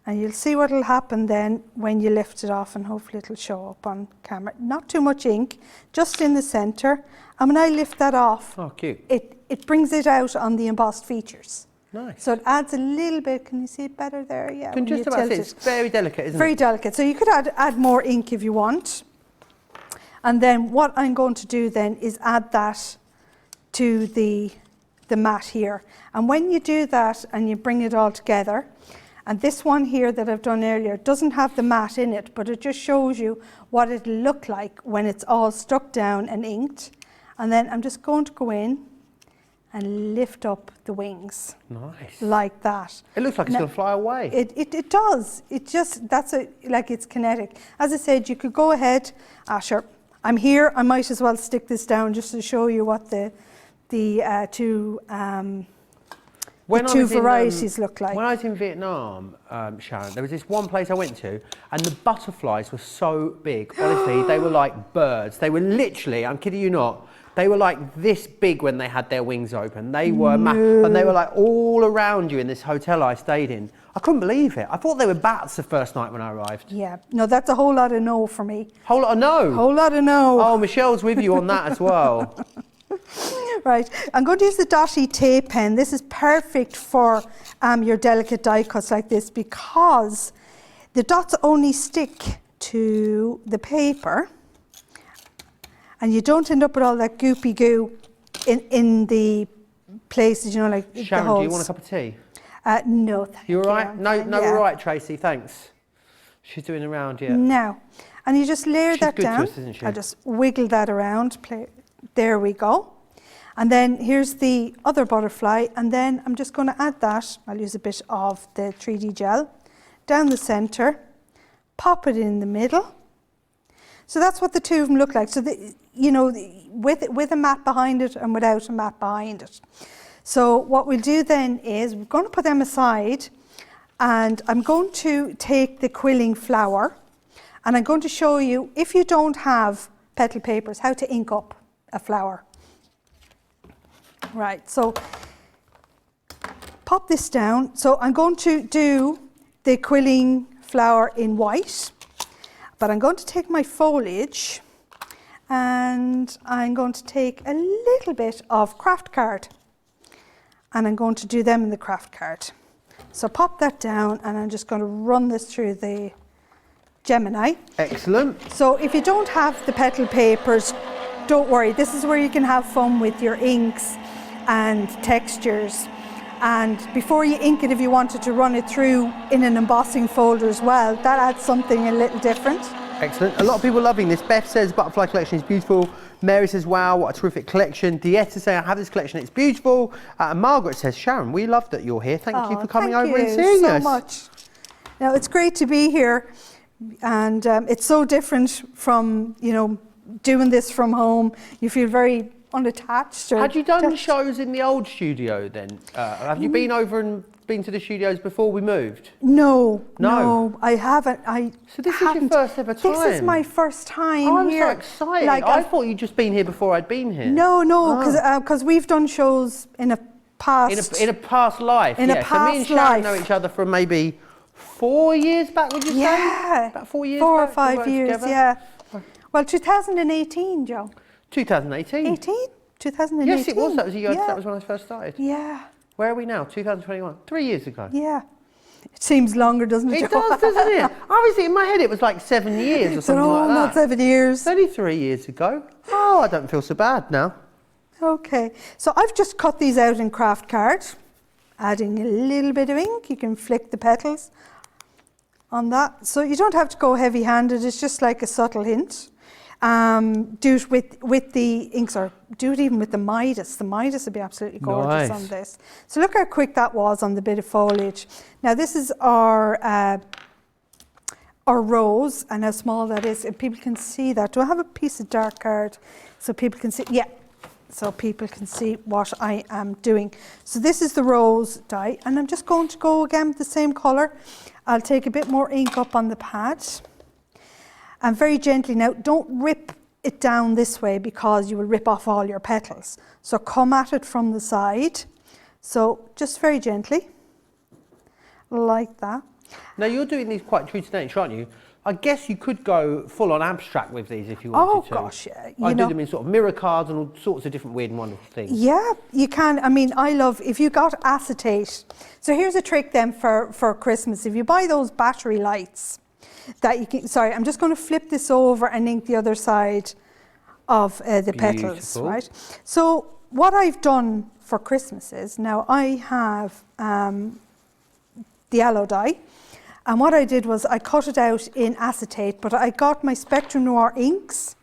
And you'll see what will happen then when you lift it off, and hopefully it'll show up on camera. Not too much ink, just in the center. And when I lift that off, oh, cute. It brings it out on the embossed features. Nice. So it adds a little bit. Can you see it better there? Yeah. Can just about see it. It's very delicate, isn't it? Very delicate. So you could add more ink if you want. And then what I'm going to do then is add that to the mat here. And when you do that and you bring it all together, and this one here that I've done earlier doesn't have the mat in it, but it just shows you what it'll look like when it's all stuck down and inked. And then I'm just going to go in and lift up the wings. Nice. Like that. It looks like it's going to fly away. It does. It just, like it's kinetic. As I said, you could go ahead, sure, I'm here, I might as well stick this down just to show you what the two varieties look like. When I was in Vietnam, Sharon, there was this one place I went to, and the butterflies were so big. Honestly, they were like birds. They were literally, I'm kidding you not, they were like this big when they had their wings open. They were and they were like all around you in this hotel I stayed in. I couldn't believe it. I thought they were bats the first night when I arrived. Yeah, no, that's a whole lot of no for me. Whole lot of no? Whole lot of no. Oh, Michelle's with you on that as well. Right, I'm going to use the Dotty Tape pen. This is perfect for your delicate die cuts like this because the dots only stick to the paper and you don't end up with all that goopy goo in the places, you know, like Sharon, the holes. do you want a cup of tea? No, thank you. You all right? No, yeah. we're all right, Tracy, thanks. She's doing a round, yeah. Now, and you just layer that down. She's good to us, isn't she? I'll just wiggle that around. There we go. And then here's the other butterfly, and then I'm just going to add that. I'll use a bit of the 3D gel down the center, pop it in the middle. So that's what the two of them look like. So, with a mat behind it and without a mat behind it. So what we'll do then is we're going to put them aside, and I'm going to take the quilling flower, and I'm going to show you, if you don't have petal papers, how to ink up a flower. Right, so pop this down. So I'm going to do the quilling flower in white, but I'm going to take my foliage and I'm going to take a little bit of craft card and I'm going to do them in the craft card. So pop that down and I'm just going to run this through the Gemini. Excellent. So if you don't have the petal papers, don't worry. This is where you can have fun with your inks and textures. And before you ink it, if you wanted to run it through in an embossing folder as well, that adds something a little different. Excellent. A lot of people loving this. Beth says butterfly collection is beautiful. Mary says, wow, what a terrific collection. Dieta says, I have this collection, it's beautiful. And Margaret says, Sharon, we love that you're here. Thank you for coming over and seeing us. Thank you so much. Now, it's great to be here. And it's so different from, you know, doing this from home. You feel very unattached. Had you done shows in the old studio then? Have you been over and been to the studios before we moved? No, I haven't. So this is your first ever time? This is my first time I'm here. so excited. Like, I thought you'd just been here before I'd been here. No, because we've done shows in a past... In a past life, in a past so me and Sharon life. know each other from maybe 4 years back, would you say? Yeah. About 4 years 4 or back, 5 years, together? yeah. Well, 2018, Joe. 2018? 2018? Yes, it was. That was the year. Yeah. That was when I first started. Yeah. Where are we now? 2021. 3 years ago. Yeah. It seems longer, doesn't it, It Joe? does, doesn't it? Obviously, in my head, it was like 7 years or something like that. Not 7 years. It's only 3 years ago. Oh, I don't feel so bad now. Okay. So I've just cut these out in craft card, adding a little bit of ink. You can flick the petals on that. So you don't have to go heavy-handed. It's just like a subtle hint. Do it with the inks, or do it even with the Midas. The Midas would be absolutely gorgeous on this. So look how quick that was on the bit of foliage. Now this is our rose, and how small that is, and people can see that. Do I have a piece of dark card so people can see? Yeah, so people can see what I am doing. So this is the rose die, and I'm just going to go again with the same colour. I'll take a bit more ink up on the pad. And very gently, now don't rip it down this way because you will rip off all your petals. So come at it from the side. So just very gently, like that. Now you're doing these quite true to nature, aren't you? I guess you could go full on abstract with these if you wanted to. Oh gosh, yeah. I do them in sort of mirror cards and all sorts of different weird and wonderful things. Yeah, you can. I mean, I love, if you got acetate. So here's a trick then for Christmas. If you buy those battery lights, that you can, sorry, I'm just going to flip this over and ink the other side of the petals, right? So what I've done for Christmas is, now I have the Aloe die, and what I did was I cut it out in acetate, but I got my Spectrum Noir inks,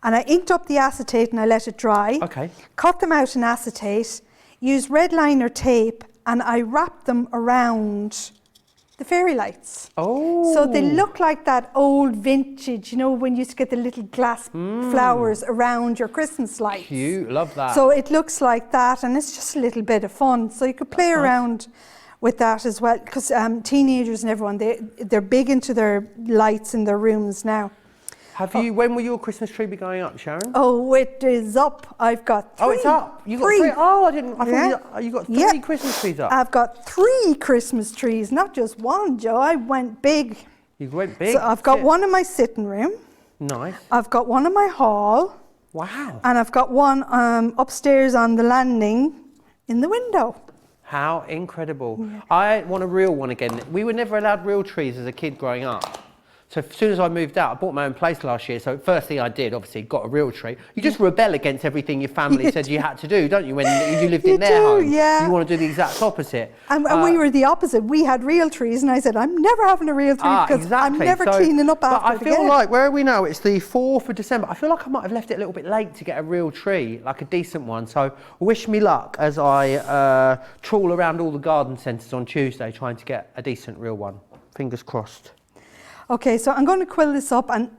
and I inked up the acetate and I let it dry. Okay. Cut them out in acetate, used red liner tape, and I wrapped them around the fairy lights. Oh. So they look like that old vintage, you know, when you used to get the little glass flowers around your Christmas lights. Cute, love that. So it looks like that, and it's just a little bit of fun. So you could play around with that as well, because teenagers and everyone, they're big into their lights in their rooms now. Have you? When will your Christmas tree be going up, Sharon? Oh, it is up. I've got 3. Oh, it's up. You got 3. Oh, I didn't. I thought you got 3 Christmas trees up. I've got 3 Christmas trees, not just one, Joe. I went big. You went big. So I've got one in my sitting room. Nice. I've got one in my hall. Wow. And I've got one upstairs on the landing in the window. How incredible. Yeah. I want a real one again. We were never allowed real trees as a kid growing up. So as soon as I moved out, I bought my own place last year. So first thing I did, obviously, got a real tree. You just rebel against everything your family said you had to do, don't you? When you lived in their home, you want to do the exact opposite. And we were the opposite. We had real trees, and I said, I'm never having a real tree because I'm never cleaning up after it. But I feel like, where are we now? It's the 4th of December. I feel like I might have left it a little bit late to get a real tree, like a decent one. So wish me luck as I trawl around all the garden centres on Tuesday trying to get a decent real one. Fingers crossed. Okay, so I'm going to quill this up, and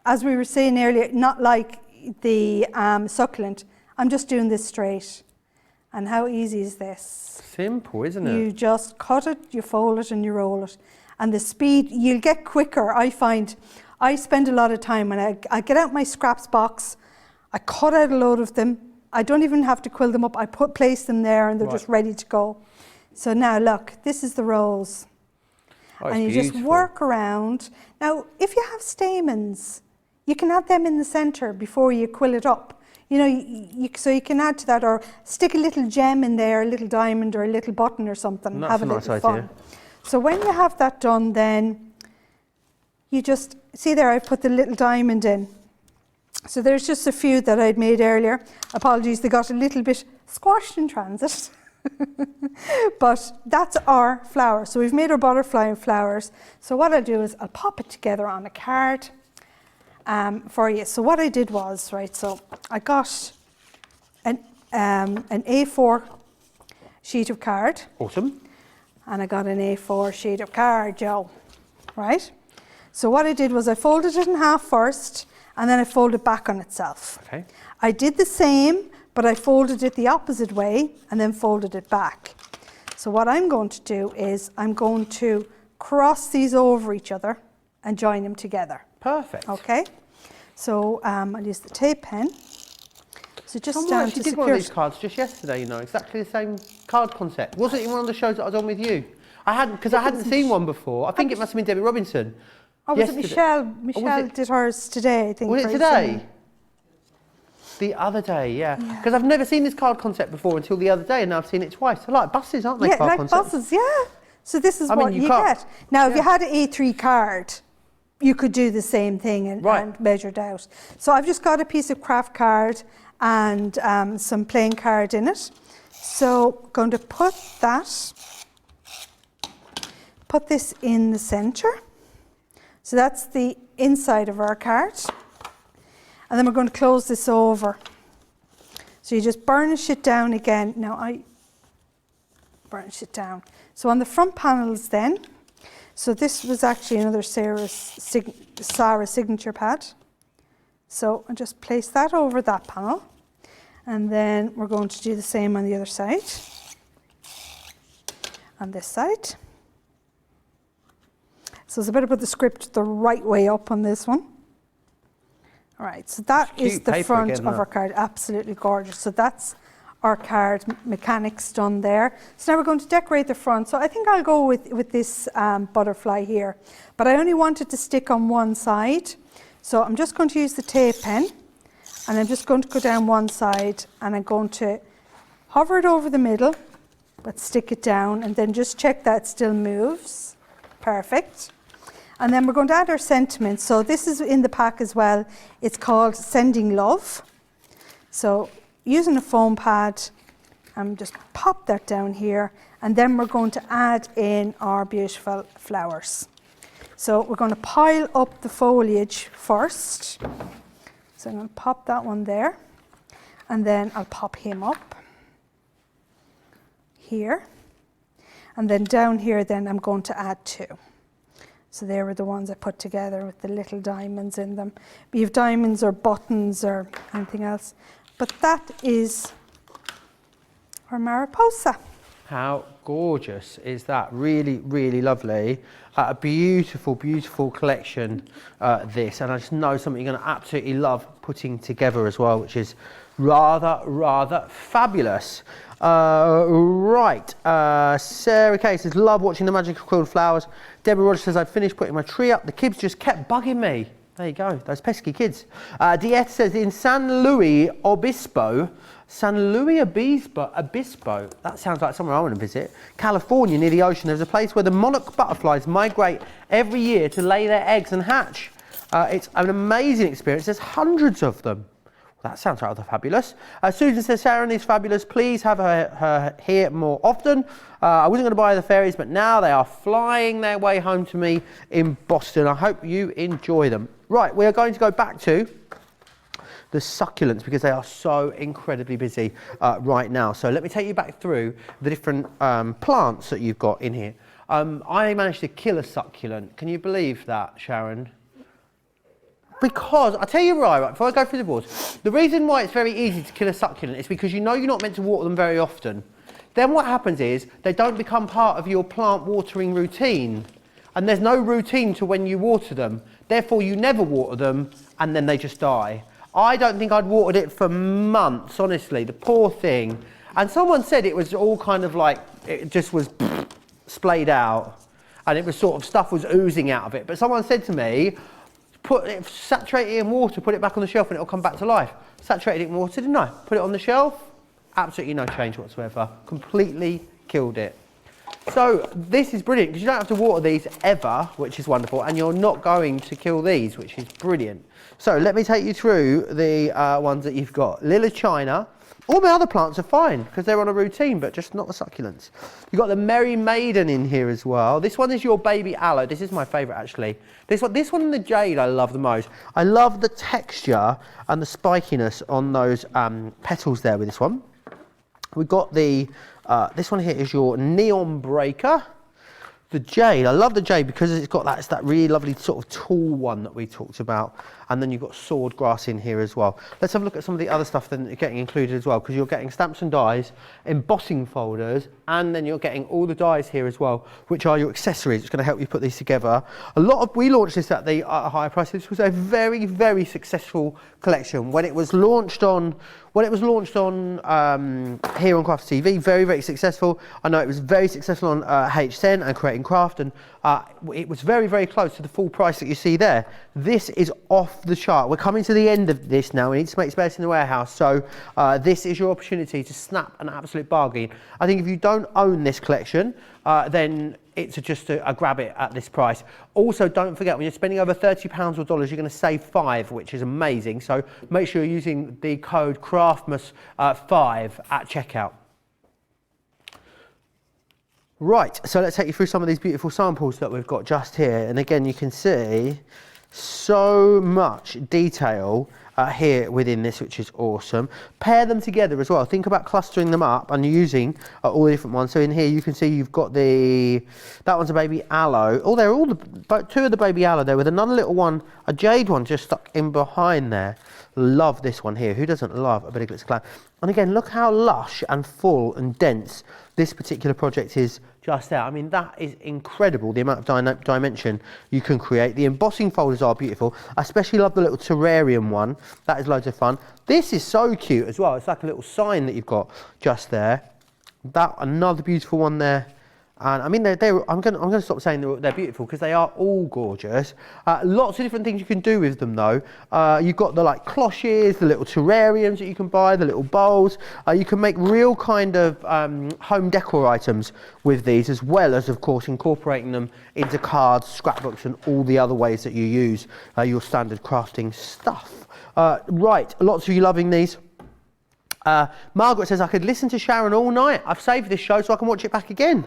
as we were saying earlier, not like the succulent, I'm just doing this straight. And how easy is this? Simple, isn't it? You just cut it, you fold it, and you roll it. And the speed, you'll get quicker. I find I spend a lot of time when I get out my scraps box, I cut out a load of them. I don't even have to quill them up. I place them there, and they're just ready to go. So now look, this is the rose. Oh, and you just work around. Now, if you have stamens, you can add them in the centre before you quill it up. You know, so you can add to that, or stick a little gem in there, a little diamond or a little button or something. That's have a nice little idea. fun. So when you have that done, then you just, see there, I've put the little diamond in. So there's just a few that I'd made earlier. Apologies, they got a little bit squashed in transit. But that's our flower. So we've made our butterfly and flowers. So what I'll do is I'll pop it together on a card for you. So what I did was, right, so I got an A4 sheet of card. Awesome. And I got an A4 sheet of card, Joe, right? So what I did was I folded it in half first, and then I folded back on itself. Okay. I did the same, but I folded it the opposite way and then folded it back. So what I'm going to do is I'm going to cross these over each other and join them together. Perfect. Okay. So I'll use the tape pen. So just Someone actually did one of these cards just yesterday, you know, exactly the same card concept. Wasn't it in one of the shows that I was on with you? I hadn't seen one before. I think it must have been Debbie Robinson. Oh, was it Michelle? Michelle did hers today, I think. Was it today? The other day, yeah. Because I've never seen this card concept before until the other day, and now I've seen it twice. I like buses, aren't they? Yeah, card like concepts? buses, yeah. So this is what you get. Now, if you had an A3 card, you could do the same thing and measure it out. So I've just got a piece of craft card and some plain card in it. So I'm going to put this in the center. So that's the inside of our card. And then we're going to close this over. So you just burnish it down again. Now I burnish it down. So on the front panels then, so this was actually another Sarah signature pad. So I'll just place that over that panel. And then we're going to do the same on the other side. On this side. So I better put the script the right way up on this one. All right, so that is the front of our card. Absolutely gorgeous. So that's our card mechanics done there. So now we're going to decorate the front. So I think I'll go with this butterfly here. But I only want it to stick on one side. So I'm just going to use the tape pen. And I'm just going to go down one side. And I'm going to hover it over the middle. But stick it down. And then just check that it still moves. Perfect. And then we're going to add our sentiments. So this is in the pack as well. It's called Sending Love. So using a foam pad, just pop that down here. And then we're going to add in our beautiful flowers. So we're going to pile up the foliage first. So I'm going to pop that one there. And then I'll pop him up here. And then down here then I'm going to add two. So they were the ones I put together with the little diamonds in them. Be it diamonds or buttons or anything else. But that is our Mariposa. How gorgeous is that? Really, really lovely. A beautiful, beautiful collection, this. And I just know something you're going to absolutely love putting together as well, which is rather fabulous. Right, Sarah Callis says, love watching the magic of quilled flowers. Deborah Rogers says, I'd finished putting my tree up. The kids just kept bugging me. There you go, those pesky kids. Diet says, in San Luis Obispo, that sounds like somewhere I want to visit, California, near the ocean, there's a place where the monarch butterflies migrate every year to lay their eggs and hatch. It's an amazing experience. There's hundreds of them. That sounds rather fabulous. Susan says, Sharon is fabulous. Please have her here more often. I wasn't going to buy the fairies, but now they are flying their way home to me in Boston. I hope you enjoy them. Right, we are going to go back to the succulents because they are so incredibly busy right now. So let me take you back through the different plants that you've got in here. I managed to kill a succulent. Can you believe that, Sharon? Because, I'll tell you right, before I go through the boards, the reason why it's very easy to kill a succulent is because you know you're not meant to water them very often. Then what happens is, they don't become part of your plant watering routine. And there's no routine to when you water them. Therefore, you never water them, and then they just die. I don't think I'd watered it for months, honestly, the poor thing. And someone said it was all kind of like, it just was splayed out. And it was sort of, stuff was oozing out of it. But someone said to me, saturate it in water, put it back on the shelf and it'll come back to life. Saturated it in water, didn't I? Put it on the shelf, absolutely no change whatsoever. Completely killed it. So this is brilliant because you don't have to water these ever, which is wonderful, and you're not going to kill these, which is brilliant. So let me take you through the ones that you've got. Lila China. All my other plants are fine because they're on a routine, but just not the succulents. You've got the Merry Maiden in here as well. This one is your baby aloe. This is my favourite actually. This one and the jade I love the most. I love the texture and the spikiness on those petals there with this one. We've got the, this one here is your Neon Breaker. The jade, I love the jade because it's got that, it's that really lovely sort of tall one that we talked about. And then you've got sword grass in here as well. Let's have a look at some of the other stuff that are getting included as well, because you're getting stamps and dies, embossing folders, and then you're getting all the dies here as well, which are your accessories. It's going to help you put these together. We launched this at the higher price. This was a very, very successful collection. When it was launched on here on Craft TV, very, very successful. I know it was very successful on HSN and Creating Craft, and it was very, very close to the full price that you see there. This is off the chart. We're coming to the end of this now. We need to make space in the warehouse, so this is your opportunity to snap an absolute bargain. I think if you don't own this collection, then it's just a grab it at this price. Also, don't forget, when you're spending over £30 or dollars, you're going to save $5, which is amazing. So make sure you're using the code CRAFTMAS5 at checkout. Right, so let's take you through some of these beautiful samples that we've got just here. And again, you can see so much detail here within this, which is awesome. Pair them together as well. Think about clustering them up and using all the different ones. So in here you can see you've got that one's a baby aloe. Oh, they're all two of the baby aloe there with another little one, a jade one just stuck in behind there. Love this one here. Who doesn't love a bit of glitz cloud? And again, look how lush and full and dense this particular project is just there. I mean, that is incredible, the amount of dimension you can create. The embossing folders are beautiful. I especially love the little terrarium one. That is loads of fun. This is so cute as well. It's like a little sign that you've got just there. Another beautiful one there. And I mean, I'm going to stop saying they're beautiful because they are all gorgeous. Lots of different things you can do with them though. You've got the like cloches, the little terrariums that you can buy, the little bowls. You can make real kind of home decor items with these, as well as of course incorporating them into cards, scrapbooks and all the other ways that you use your standard crafting stuff. Right, lots of you loving these. Margaret says, I could listen to Sharon all night. I've saved this show so I can watch it back again.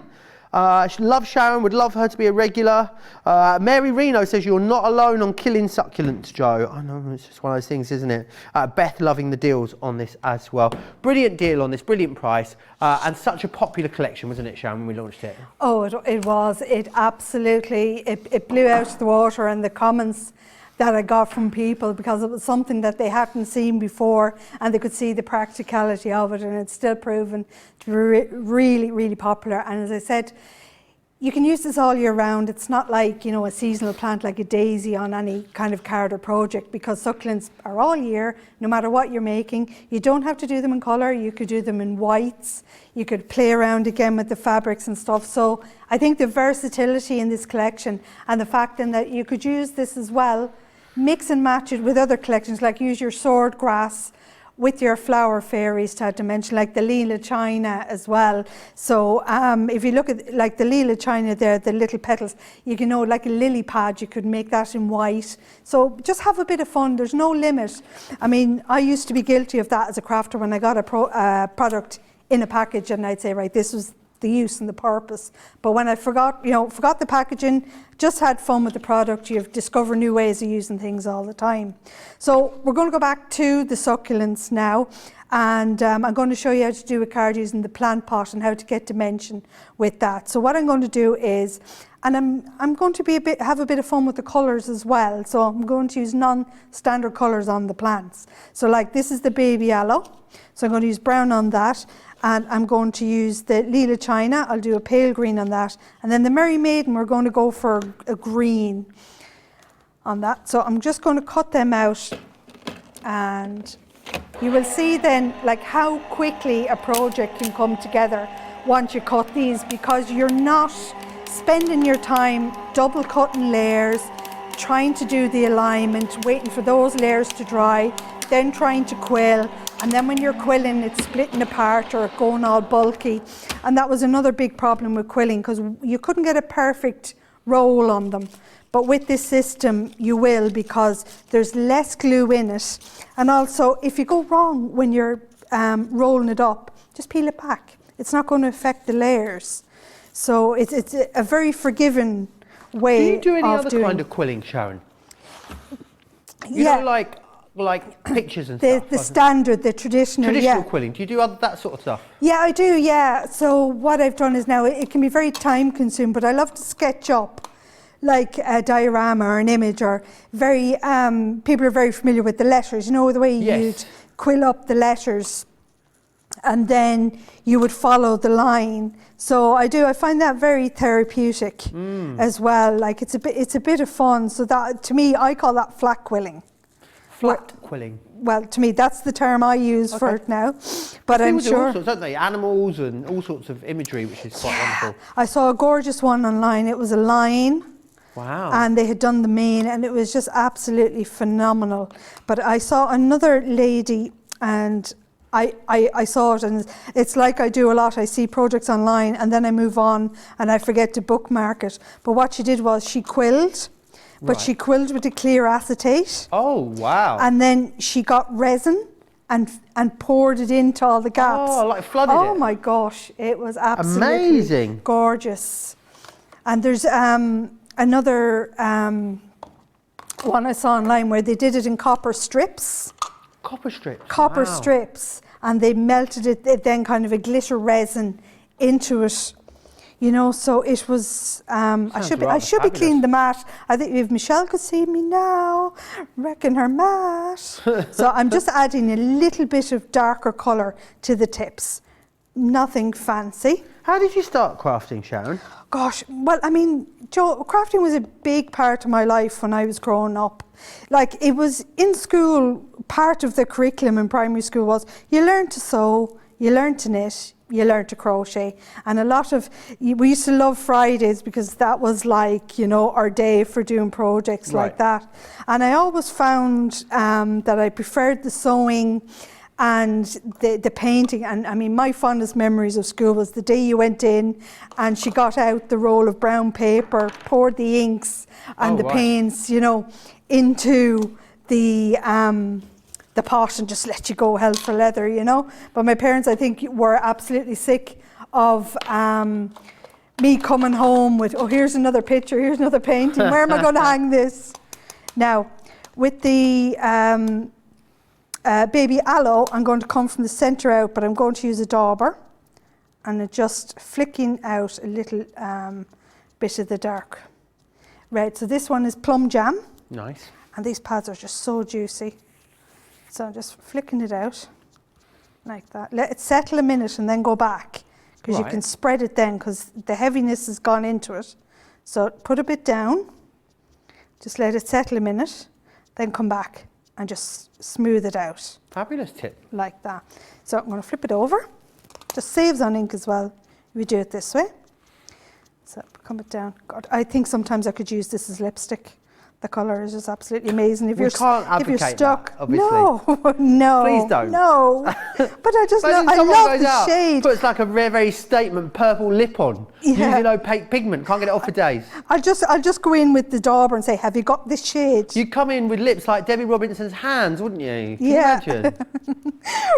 Love Sharon, would love her to be a regular. Mary Reno says, you're not alone on killing succulents, Joe. I know, it's just one of those things, isn't it? Beth loving the deals on this as well. Brilliant deal on this, brilliant price, and such a popular collection, wasn't it, Sharon, when we launched it? Oh, it was. It absolutely, it blew out the water, and the comments that I got from people, because it was something that they hadn't seen before and they could see the practicality of it, and it's still proven to be really, really popular. And as I said, you can use this all year round. It's not like, a seasonal plant like a daisy on any kind of card or project, because succulents are all year, no matter what you're making. You don't have to do them in colour. You could do them in whites. You could play around again with the fabrics and stuff. So I think the versatility in this collection, and the fact then that you could use this as well, mix and match it with other collections, like use your sword grass with your flower fairies, to add dimension, like the Lila China as well. So if you look at like the Lila China there, the little petals, you can like a lily pad, you could make that in white. So just have a bit of fun. There's no limit. I mean, I used to be guilty of that as a crafter when I got a product in a package, and I'd say, right, this was the use and the purpose. But when I forgot the packaging, just had fun with the product, you discover new ways of using things all the time. So we're going to go back to the succulents now, and I'm going to show you how to do a card using the plant pot and how to get dimension with that. So what I'm going to do is, and I'm going to have a bit of fun with the colours as well. So I'm going to use non-standard colours on the plants. So like this is the baby aloe. So I'm going to use brown on that. And I'm going to use the Lila China. I'll do a pale green on that. And then the Merry Maiden, we're going to go for a green on that. So I'm just going to cut them out. And you will see then like how quickly a project can come together once you cut these, because you're not spending your time double cutting layers, trying to do the alignment, waiting for those layers to dry, then trying to quill. And then when you're quilling, it's splitting apart or going all bulky. And that was another big problem with quilling, because you couldn't get a perfect roll on them. But with this system, you will, because there's less glue in it. And also, if you go wrong when you're rolling it up, just peel it back. It's not going to affect the layers. So it's a very forgiving way of doing. Do you do any other kind of quilling, Sharon? You know, like pictures and stuff? The standard, the traditional quilling. Do you do that sort of stuff? Yeah, I do, yeah. So what I've done is now, it can be very time consuming, but I love to sketch up like a diorama or an image, or very, people are very familiar with the letters, you know, the way you'd quill up the letters and then you would follow the line. So I find that very therapeutic as well. Like it's a bit of fun. So that, to me, I call that flat quilling. Flat quilling. Well, to me, that's the term I use for it now. But I'm People do sure, all sorts, don't they? Animals and all sorts of imagery, which is quite wonderful. I saw a gorgeous one online. It was a lion. Wow. And they had done the mane, and it was just absolutely phenomenal. But I saw another lady, and I saw it, and it's like I do a lot. I see projects online, and then I move on, and I forget to bookmark it. But what she did was she quilled, but she quilled with a clear acetate. Oh, wow. And then she got resin and poured it into all the gaps. Oh, like flooded it. Oh my gosh, it was absolutely amazing, gorgeous. And there's another one I saw online where they did it in copper strips. Copper strips. Copper strips, and they melted it, then kind of a glitter resin into it. You know, so it was. I should be cleaning the mat. I think if Michelle could see me now, wrecking her mat. So I'm just adding a little bit of darker colour to the tips. Nothing fancy. How did you start crafting, Sharon? Gosh, well, I mean, Joe, crafting was a big part of my life when I was growing up. Like, it was in school, part of the curriculum in primary school was you learn to sew, you learn to knit, you learn to crochet. And a lot of, we used to love Fridays because that was like, you know, our day for doing projects like that. And I always found that I preferred the sewing and the painting. And I mean, my fondest memories of school was the day you went in and she got out the roll of brown paper, poured the inks and the paints, you know, into the pot and just let you go hell for leather, you know. But my parents, I think, were absolutely sick of me coming home with, oh, here's another picture, here's another painting, where am I going to hang this? Now, with the baby Aloe, I'm going to come from the centre out, but I'm going to use a dauber and just flicking out a little bit of the dark red. So this one is plum jam. Nice. And these pads are just so juicy. So I'm just flicking it out like that. Let it settle a minute and then go back, because you can spread it then, because the heaviness has gone into it. So put a bit down, just let it settle a minute, then come back and just smooth it out. Fabulous tip. Like that. So I'm going to flip it over. Just saves on ink as well if you do it this way. So come it down. God, I think sometimes I could use this as lipstick. The colour is just absolutely amazing. If you're stuck, that, obviously. No, please don't. No, but I just love the shade. Puts like a very statement purple lip on, using opaque pigment. Can't get it off for days. I'll just go in with the dauber and say, "Have you got this shade?" You'd come in with lips like Debbie Robinson's hands, wouldn't you? Can you imagine?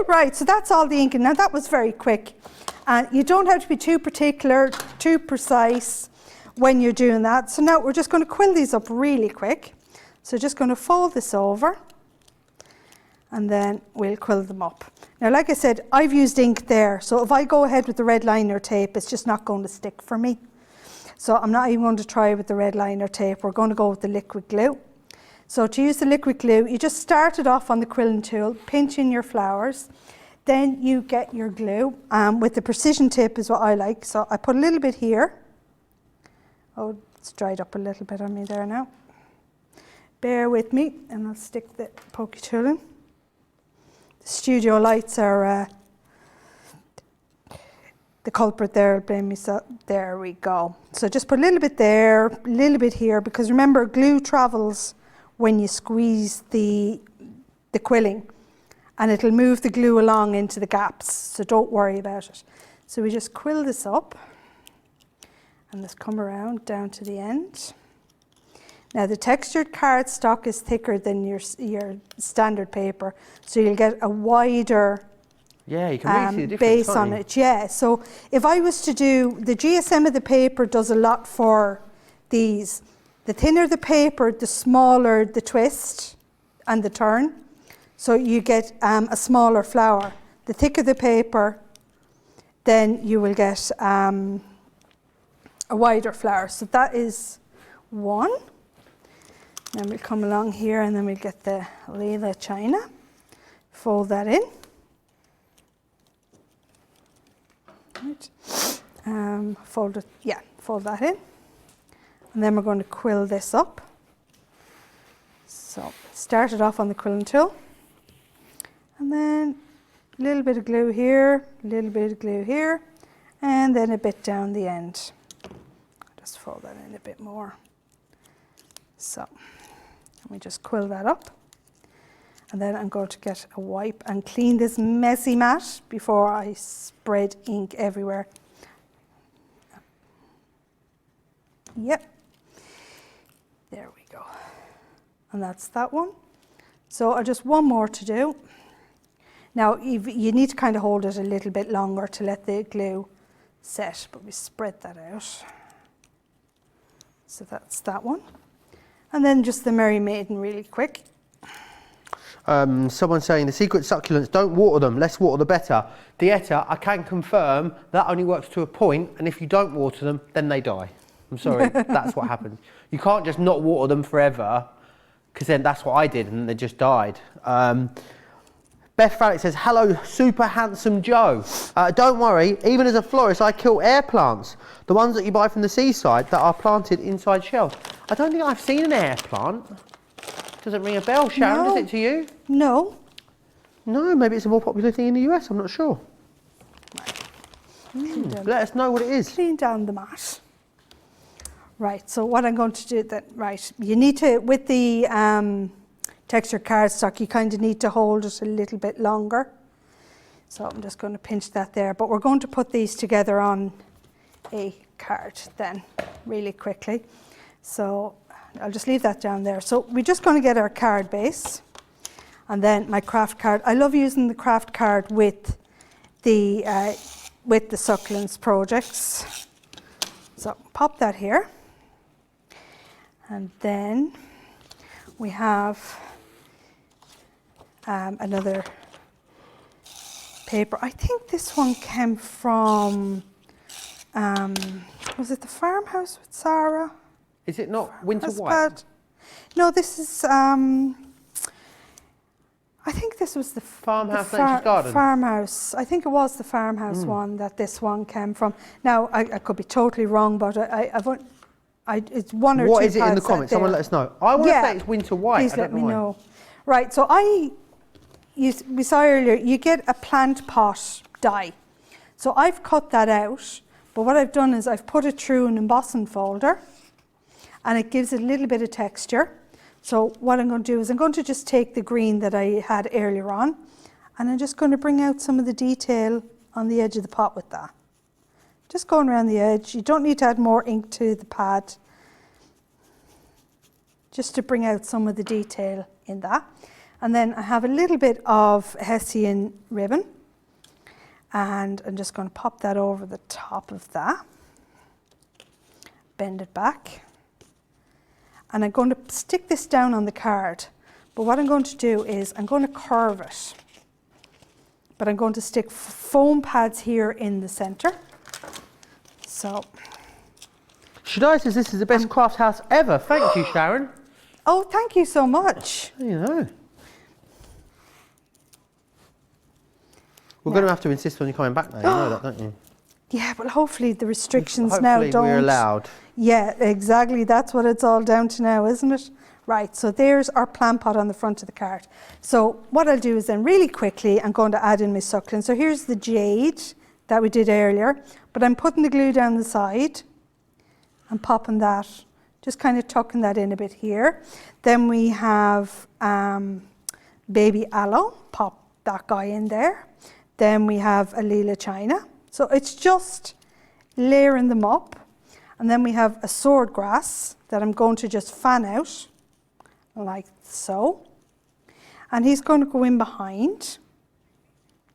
Right. So that's all the inking. Now that was very quick, and you don't have to be too particular, too precise when you're doing that. So now we're just going to quill these up really quick. So just going to fold this over and then we'll quill them up. Now, like I said, I've used ink there. So if I go ahead with the red liner tape, it's just not going to stick for me. So I'm not even going to try with the red liner tape. We're going to go with the liquid glue. So to use the liquid glue, you just start it off on the quilling tool, pinch in your flowers. Then you get your glue with the precision tip is what I like. So I put a little bit here. Oh, it's dried up a little bit on me there now. Bear with me and I'll stick the pokey tool in. The studio lights are the culprit there, blame me. So there we go. So just put a little bit there, a little bit here, because remember glue travels when you squeeze the quilling. and it'll move the glue along into the gaps, so don't worry about it. So we just quill this up and just come around down to the end. Now the textured cardstock is thicker than your standard paper, so you'll get a wider yeah, you can really see the difference, base on it. Yeah, so if I was to do, the GSM of the paper does a lot for these. The thinner the paper, the smaller the twist and the turn. So you get a smaller flower. The thicker the paper, then you will get a wider flower. So that is one. Then we'll come along here and then we'll get the Lila China. Fold that in. Right. Fold that in. And then we're going to quill this up. So start it off on the quilling tool. And then a little bit of glue here, a little bit of glue here, and then a bit down the end. Just fold that in a bit more. So we just quill that up. And then I'm going to get a wipe and clean this messy mat before I spread ink everywhere. Yep. There we go. And that's that one. So just one more to do. Now you need to kind of hold it a little bit longer to let the glue set, but we spread that out. So that's that one. And then just the Merry Maiden really quick. Someone saying the secret succulents, don't water them, less water the better. Dieta, I can confirm that only works to a point, and if you don't water them, then they die. I'm sorry, that's what happens. You can't just not water them forever, because then that's what I did, and they just died. Beth Farrick says, hello, super handsome Joe. Don't worry, even as a florist, I kill air plants, the ones that you buy from the seaside that are planted inside shells. I don't think I've seen an air plant. Doesn't ring a bell, Sharon, No. does it to you? No. No, maybe it's a more popular thing in the US, I'm not sure. Let us know what it is. Clean down the mat. Right, so what I'm going to do then, right, you need to, with the texture cardstock, you kind of need to hold it a little bit longer. So I'm just going to pinch that there, but we're going to put these together on a card then, really quickly. So I'll just leave that down there. So we're just going to get our card base, and then my craft card. I love using the craft card with the succulents projects. So pop that here. And then we have another paper. I think this one came from, was it the Farmhouse with Sarah? Is it not Winter That's White? bad. No, this is, I think this was the Farmhouse Nature's Garden? Farmhouse. I think it was the Farmhouse one that this one came from. Now, I could be totally wrong, but it's one or two. What is it in the pads comments? out Someone there. let us know. I want to say it's Winter White. Please I don't let me why. know. Right, so we saw earlier, you get a plant pot die. So I've cut that out, but what I've done is I've put it through an embossing folder, and it gives it a little bit of texture. So what I'm going to do is I'm going to just take the green that I had earlier on, and I'm just going to bring out some of the detail on the edge of the pot with that. Just going around the edge. You don't need to add more ink to the pad, just to bring out some of the detail in that. And then I have a little bit of Hessian ribbon, and I'm just going to pop that over the top of that, bend it back. And I'm going to stick this down on the card. But what I'm going to do is I'm going to curve it. But I'm going to stick foam pads here in the center. So. Shadai says this is the best craft house ever. Thank you, Sharon. Oh, thank you so much. You know. We're going to have to insist on you coming back now, you know that, don't you? Yeah, but hopefully the restrictions Hopefully now don't. we're allowed. Yeah, exactly. That's what it's all down to now, isn't it? Right, so there's our plant pot on the front of the card. So what I'll do is then really quickly, I'm going to add in my succulent. So here's the jade that we did earlier, but I'm putting the glue down the side and popping that, just kind of tucking that in a bit here. Then we have baby aloe, pop that guy in there. Then we have a lila china. So it's just layering them up. And then we have a swordgrass that I'm going to just fan out like so. And he's going to go in behind.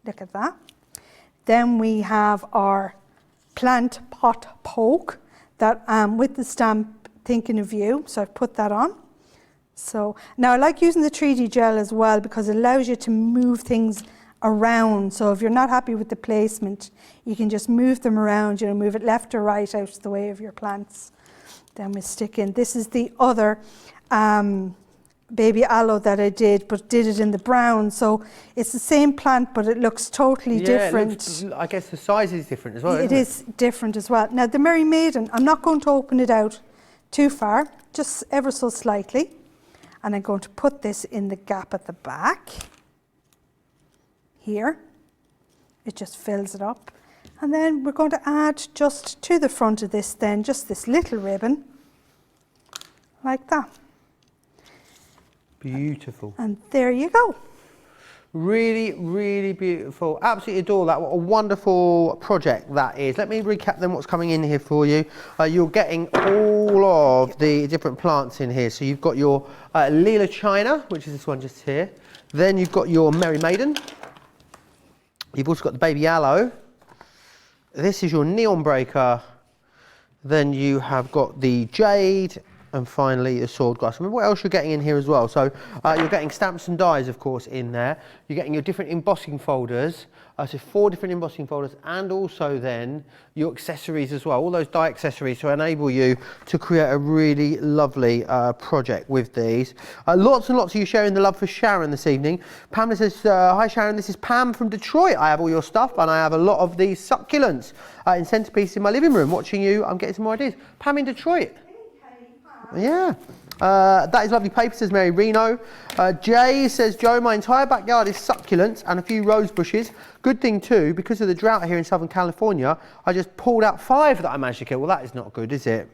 Look at that. Then we have our plant pot poke that with the stamp Thinking of You. So I've put that on. So now I like using the 3D gel as well because it allows you to move things around. So if you're not happy with the placement, you can just move them around, move it left or right out of the way of your plants. Then we stick in, this is the other baby aloe that I did, but did it in the brown. So it's the same plant, but it looks totally different. I guess the size is different as well, It is different as well. Now the Merry Maiden, I'm not going to open it out too far, just ever so slightly. And I'm going to put this in the gap at the back. Here, it just fills it up. And then we're going to add just to the front of this then, just this little ribbon, like that. Beautiful. And there you go. Really, really beautiful. Absolutely adore that. What a wonderful project that is. Let me recap then what's coming in here for you. You're getting all of the different plants in here. So you've got your lila china, which is this one just here. Then you've got your Merry Maiden. You've also got the baby aloe. This is your neon breaker. Then you have got the jade, and finally the swordgrass. Remember what else you're getting in here as well. So you're getting stamps and dies, of course, in there. You're getting your different embossing folders. So 4 different embossing folders, and also then your accessories as well. All those die accessories to enable you to create a really lovely project with these. Lots and lots of you sharing the love for Sharon this evening. Pamela says, hi Sharon, this is Pam from Detroit. I have all your stuff and I have a lot of these succulents in centerpiece in my living room. Watching you, I'm getting some more ideas. Pam in Detroit. Yeah. That is lovely paper, says Mary Reno. Jay says, Joe, my entire backyard is succulents and a few rose bushes. Good thing too, because of the drought here in Southern California, I just pulled out 5 that I managed to kill. Well, that is not good, is it?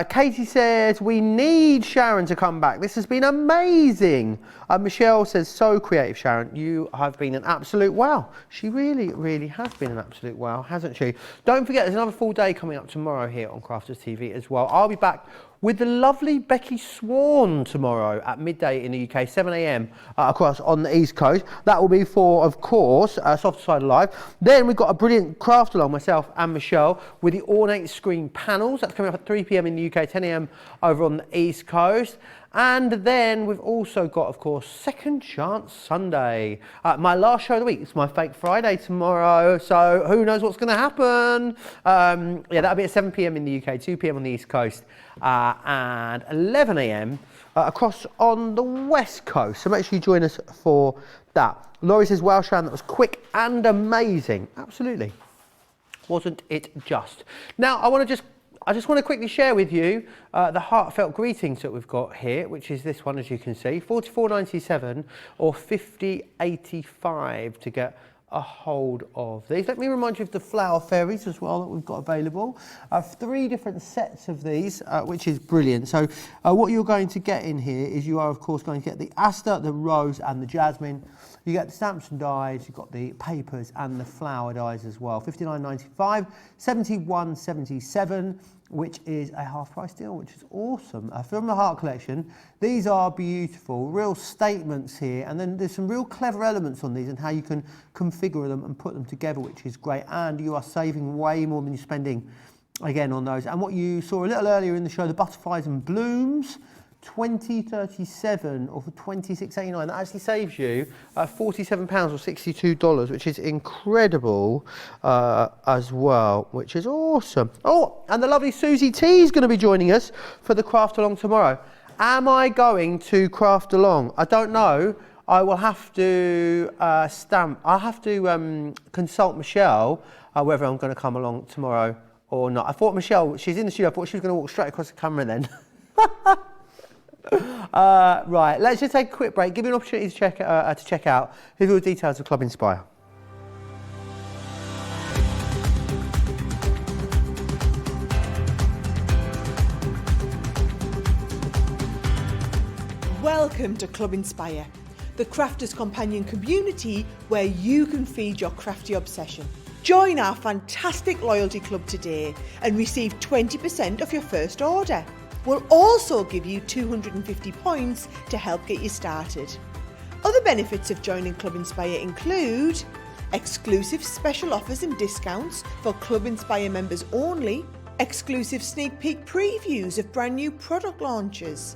Katie says, we need Sharon to come back. This has been amazing. Michelle says, so creative, Sharon. You have been an absolute wow. She really, really has been an absolute wow, hasn't she? Don't forget, there's another full day coming up tomorrow here on Crafters TV as well. I'll be back with the lovely Becky Swan tomorrow at midday in the UK, 7 AM across on the East Coast. That will be for, of course, Softer Side Live. Then we've got a brilliant craft along, myself and Michelle, with the ornate screen panels. That's coming up at 3 PM in the UK, 10 AM over on the East Coast. And then we've also got, of course, Second Chance Sunday. My last show of the week. It's my Fake Friday tomorrow, so who knows what's going to happen. Yeah, that'll be at 7 PM in the UK, 2 PM on the East Coast, and 11 AM across on the West Coast. So make sure you join us for that. Laurie says, wow, Sharon, that was quick and amazing. Absolutely. Wasn't it just? Now, I just want to quickly share with you the heartfelt greetings that we've got here, which is this one, as you can see, $44.97 or $50.85 to get a hold of these. Let me remind you of the Flower Fairies as well that we've got available. 3 different sets of these, which is brilliant. So what you're going to get in here is you are, of course, going to get the Aster, the Rose and the Jasmine. You get the stamps and dies, you've got the papers and the flower dies as well. $59.95, $71.77, which is a half price deal, which is awesome. From the Heart Collection, these are beautiful, real statements here, and then there's some real clever elements on these and how you can configure them and put them together, which is great, and you are saving way more than you're spending, again, on those. And what you saw a little earlier in the show, the Butterflies and Blooms, $20.37 or for $26.89. That actually saves you £47 or $62, which is incredible as well, which is awesome. Oh, and the lovely Susie T is going to be joining us for the craft along tomorrow. Am I going to craft along? I don't know. I will have to I'll have to consult Michelle whether I'm going to come along tomorrow or not. I thought Michelle, she's in the studio, I thought she was going to walk straight across the camera then. Right, let's just take a quick break, give you an opportunity to check out who the details of Club Inspire. Welcome to Club Inspire, the Crafters Companion community where you can feed your crafty obsession. Join our fantastic loyalty club today and receive 20% off your first order. We'll also give you 250 points to help get you started. Other benefits of joining Club Inspire include exclusive special offers and discounts for Club Inspire members only, exclusive sneak peek previews of brand new product launches,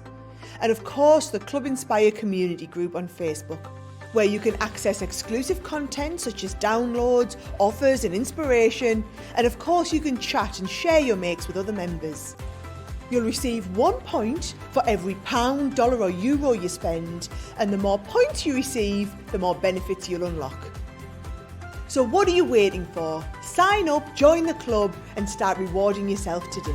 and of course the Club Inspire community group on Facebook, where you can access exclusive content such as downloads, offers and inspiration, and of course you can chat and share your makes with other members. You'll receive 1 point for every pound, dollar or euro you spend, and the more points you receive, the more benefits you'll unlock. So what are you waiting for? Sign up, join the club and start rewarding yourself today.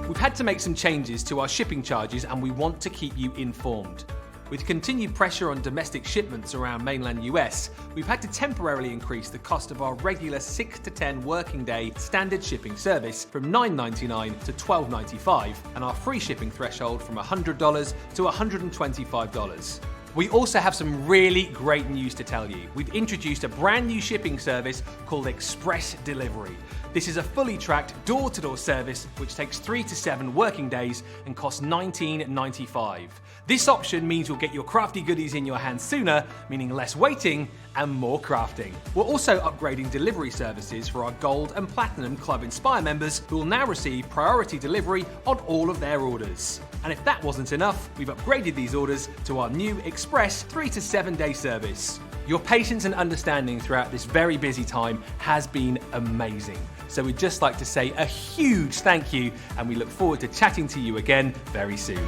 We've had to make some changes to our shipping charges and we want to keep you informed. With continued pressure on domestic shipments around mainland US, we've had to temporarily increase the cost of our regular 6 to 10 working day standard shipping service from $9.99 to $12.95 and our free shipping threshold from $100 to $125. We also have some really great news to tell you. We've introduced a brand new shipping service called Express Delivery. This is a fully tracked door-to-door service which takes 3 to 7 working days and costs $19.95. This option means you'll get your crafty goodies in your hands sooner, meaning less waiting and more crafting. We're also upgrading delivery services for our Gold and Platinum Club Inspire members who will now receive priority delivery on all of their orders. And if that wasn't enough, we've upgraded these orders to our new Express 3 to 7 day service. Your patience and understanding throughout this very busy time has been amazing. So we'd just like to say a huge thank you and we look forward to chatting to you again very soon.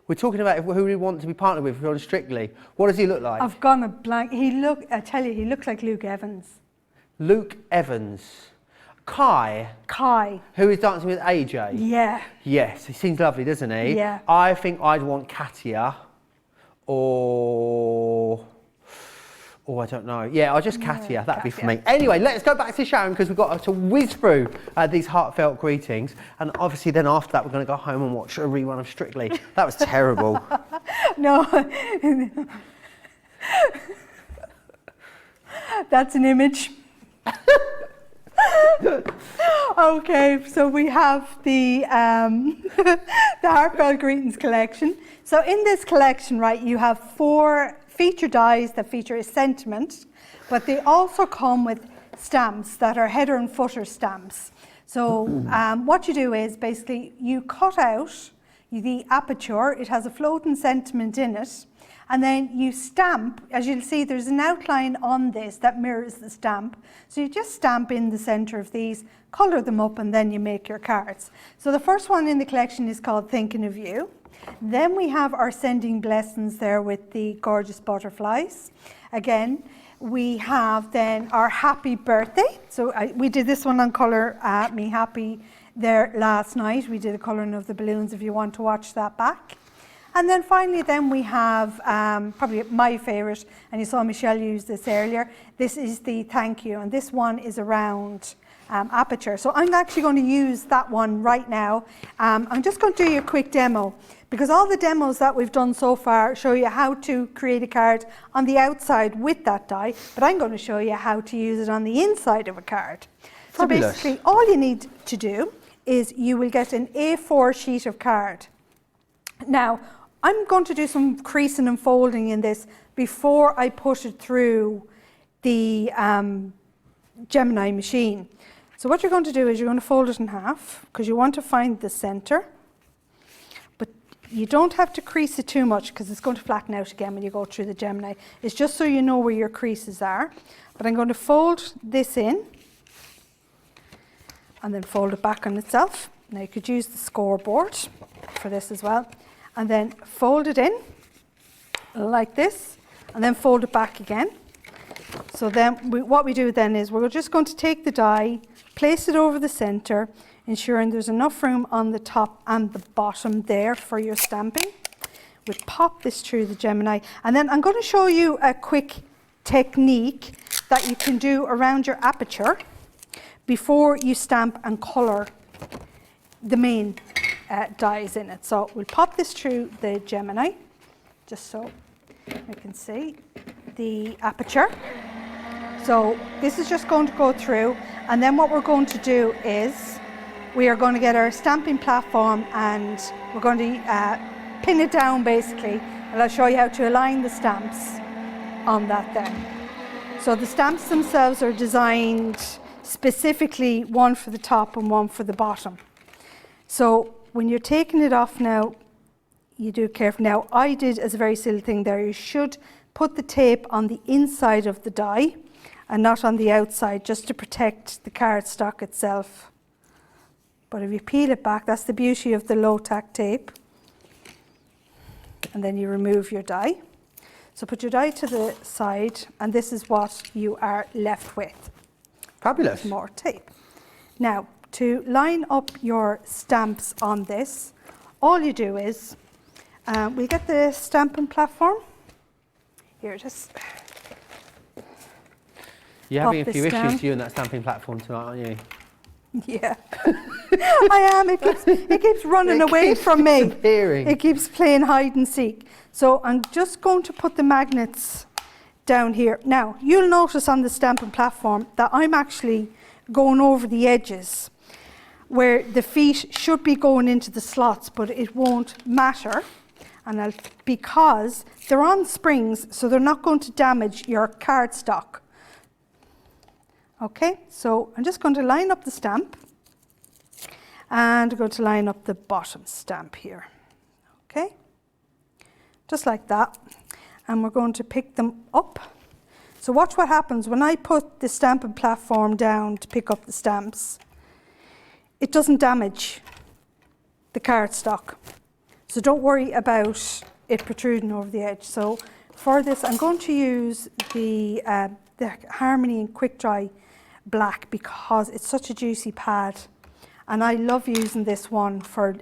We're talking about who we want to be partnered with on Strictly. What does he look like? I've gone a blank. I tell you, he looks like Luke Evans. Luke Evans. Kai. Who is dancing with AJ. Yeah. Yes, he seems lovely, doesn't he? Yeah. I think I'd want Katia or I don't know. Yeah, I'll just Katia. That'd be for me. Anyway, let's go back to Sharon because we've got to whiz through these heartfelt greetings. And obviously then after that, we're going to go home and watch a rerun of Strictly. That was terrible. No. That's an image. Okay, so we have the the Heartfelt Greetings collection. So in this collection, right, you have 4 feature dies that feature a sentiment, but they also come with stamps that are header and footer stamps. So what you do is basically you cut out the aperture, it has a floating sentiment in it, and then you stamp. As you'll see, there's an outline on this that mirrors the stamp. So you just stamp in the center of these, color them up, and then you make your cards. So the first one in the collection is called Thinking of You. Then we have our Sending Blessings there with the gorgeous butterflies. Again, we have then our Happy Birthday. So we did this one on Colour Me Happy there last night. We did the colouring of the balloons if you want to watch that back. And then finally then we have probably my favourite, and you saw Michelle use this earlier. This is the Thank You, and this one is around aperture. So I'm actually going to use that one right now. I'm just going to do you a quick demo because all the demos that we've done so far show you how to create a card on the outside with that die, but I'm going to show you how to use it on the inside of a card. Fabulous. So basically all you need to do is you will get an A4 sheet of card. Now I'm going to do some creasing and folding in this before I put it through the Gemini machine. So what you're going to do is you're going to fold it in half because you want to find the center, but you don't have to crease it too much because it's going to flatten out again when you go through the Gemini. It's just so you know where your creases are. But I'm going to fold this in and then fold it back on itself. Now you could use the scoreboard for this as well. And then fold it in like this and then fold it back again. So then what we do then is we're just going to take the die, place it over the center, ensuring there's enough room on the top and the bottom there for your stamping. we'll pop this through the Gemini. And then I'm going to show you a quick technique that you can do around your aperture before you stamp and colour the main dies in it. So we'll pop this through the Gemini, just so we can see the aperture. So this is just going to go through, and then what we're going to do is we are going to get our stamping platform and we're going to pin it down basically, and I'll show you how to align the stamps on that then. So the stamps themselves are designed specifically, one for the top and one for the bottom. So when you're taking it off now, you do careful. Now I did as a very silly thing there, you should put the tape on the inside of the die and not on the outside, just to protect the cardstock itself. But if you peel it back, that's the beauty of the low tack tape. And then you remove your die. So put your die to the side, and this is what you are left with. Fabulous. More tape. Now, to line up your stamps on this, all you do is, we get the stamping platform. Here, just You're having a pop few this down. issues, you and that stamping platform tonight, aren't you? Yeah, I am. It keeps running away from me. Disappearing. It keeps playing hide and seek. So I'm just going to put the magnets down here. Now, you'll notice on the stamping platform that I'm actually going over the edges where the feet should be going into the slots, but it won't matter. And because they're on springs, so they're not going to damage your cardstock. Okay, so I'm just going to line up the stamp, and I'm going to line up the bottom stamp here. Okay, just like that. And we're going to pick them up. So watch what happens when I put the stamping platform down to pick up the stamps. It doesn't damage the cardstock. So don't worry about it protruding over the edge. So for this, I'm going to use the Harmony and Quick Dry Black because it's such a juicy pad. And I love using this one for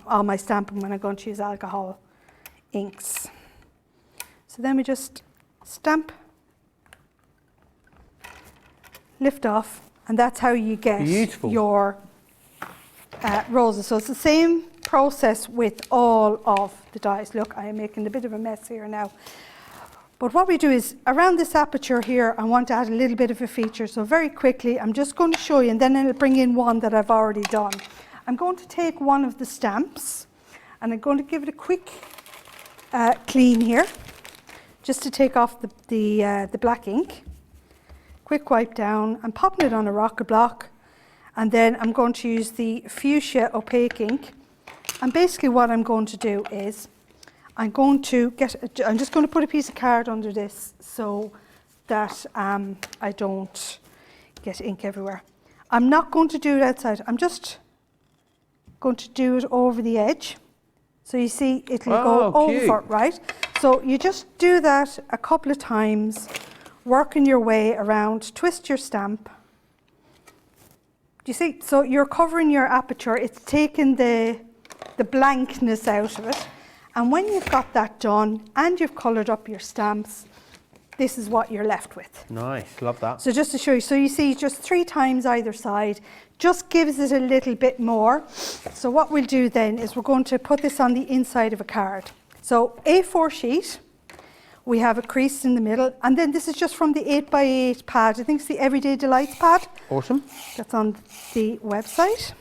all my stamping when I'm going to use alcohol inks. So then we just stamp, lift off, and that's how you get Beautiful. your roses. So it's the same process with all of the dies. Look, I am making a bit of a mess here now. But what we do is, around this aperture here, I want to add a little bit of a feature. So very quickly, I'm just going to show you, and then I'll bring in one that I've already done. I'm going to take one of the stamps, and I'm going to give it a quick clean here, just to take off the black ink. Quick wipe down. I'm popping it on a rocker block, and then I'm going to use the fuchsia opaque ink. And basically what I'm going to do is, I'm just going to put a piece of card under this so that I don't get ink everywhere. I'm not going to do it outside. I'm just going to do it over the edge. So you see it'll go over, right? So you just do that a couple of times, working your way around, twist your stamp. Do you see? So you're covering your aperture. It's taking the blankness out of it. And when you've got that done and you've coloured up your stamps, this is what you're left with. Nice, love that. So just to show you, so you see just 3 times either side, just gives it a little bit more. So what we'll do then is we're going to put this on the inside of a card. So A4 sheet, we have a crease in the middle, and then this is just from the 8x8 pad. I think it's the Everyday Delights pad. Awesome. That's on the website.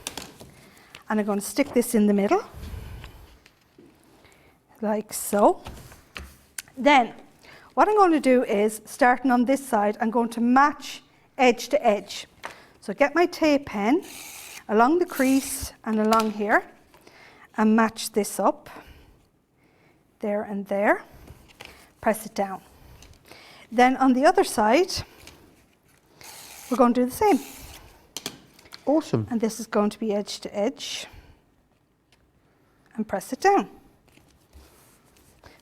And I'm going to stick this in the middle, like so. Then what I'm going to do is, starting on this side, I'm going to match edge to edge. So get my tape pen along the crease and along here and match this up there and there. Press it down. Then on the other side, we're going to do the same. Awesome. And this is going to be edge to edge and press it down.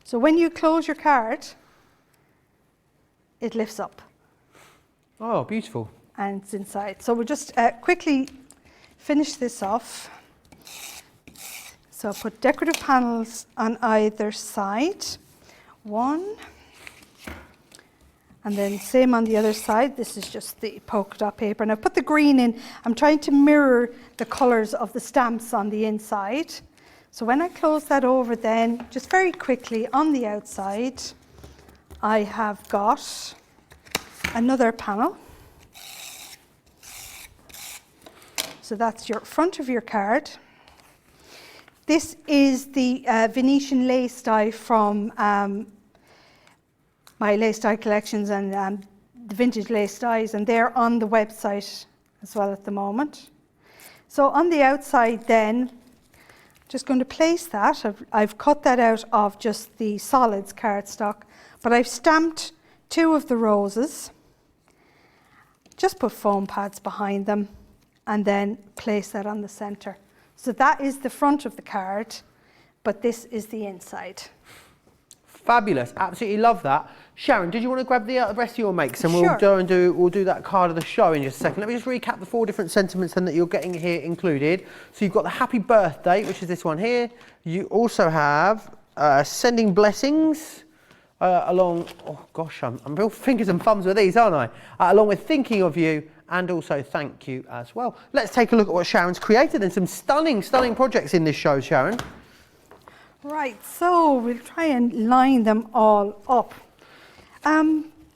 So when you close your card, it lifts up. Oh, beautiful. And it's inside. So we'll just quickly finish this off. So I'll put decorative panels on either side. One. And then same on the other side. This is just the polka dot paper. And I've put the green in. I'm trying to mirror the colours of the stamps on the inside. So when I close that over then, just very quickly on the outside, I have got another panel. So that's your front of your card. This is the Venetian Lace die from my lace die collections and the vintage lace dies, and they're on the website as well at the moment. So on the outside then, just going to place that. I've cut that out of just the solids cardstock, but I've stamped 2 of the roses, just put foam pads behind them, and then place that on the center. So that is the front of the card, but this is the inside. Fabulous, absolutely love that. Sharon, did you want to grab the rest of your makes, and Sure. we'll do that card of the show in just a second. Let me just recap the 4 different sentiments then that you're getting here included. So you've got the happy birthday, which is this one here. You also have sending blessings along. Oh gosh, I'm real fingers and thumbs with these, aren't I? Along with thinking of you. And also thank you as well. Let's take a look at what Sharon's created and some stunning, stunning projects in this show, Sharon. Right, so we'll try and line them all up.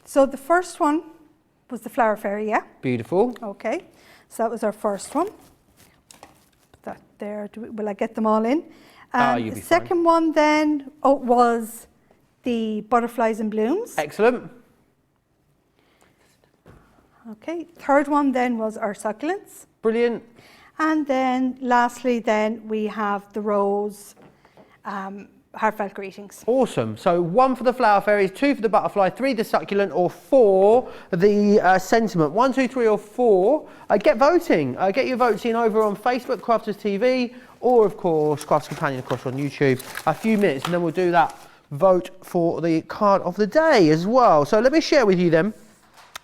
So the first one was the Flower Fairy, yeah? Beautiful. Okay, so that was our first one. Put that there. Will I get them all in? You'll be the second one then was the Butterflies and Blooms. Excellent. Okay, third one then was our Succulents. Brilliant. And then lastly then we have the Rose Heartfelt Greetings. Awesome. So 1 for the Flower Fairies, 2 for the Butterfly, 3 the Succulent, or 4 the Sentiment. 1, 2, 3 or 4. Get voting. Get your votes in over on Facebook, Crafters TV, or of course Crafts Companion across on YouTube. A few minutes and then we'll do that vote for the card of the day as well. So let me share with you then.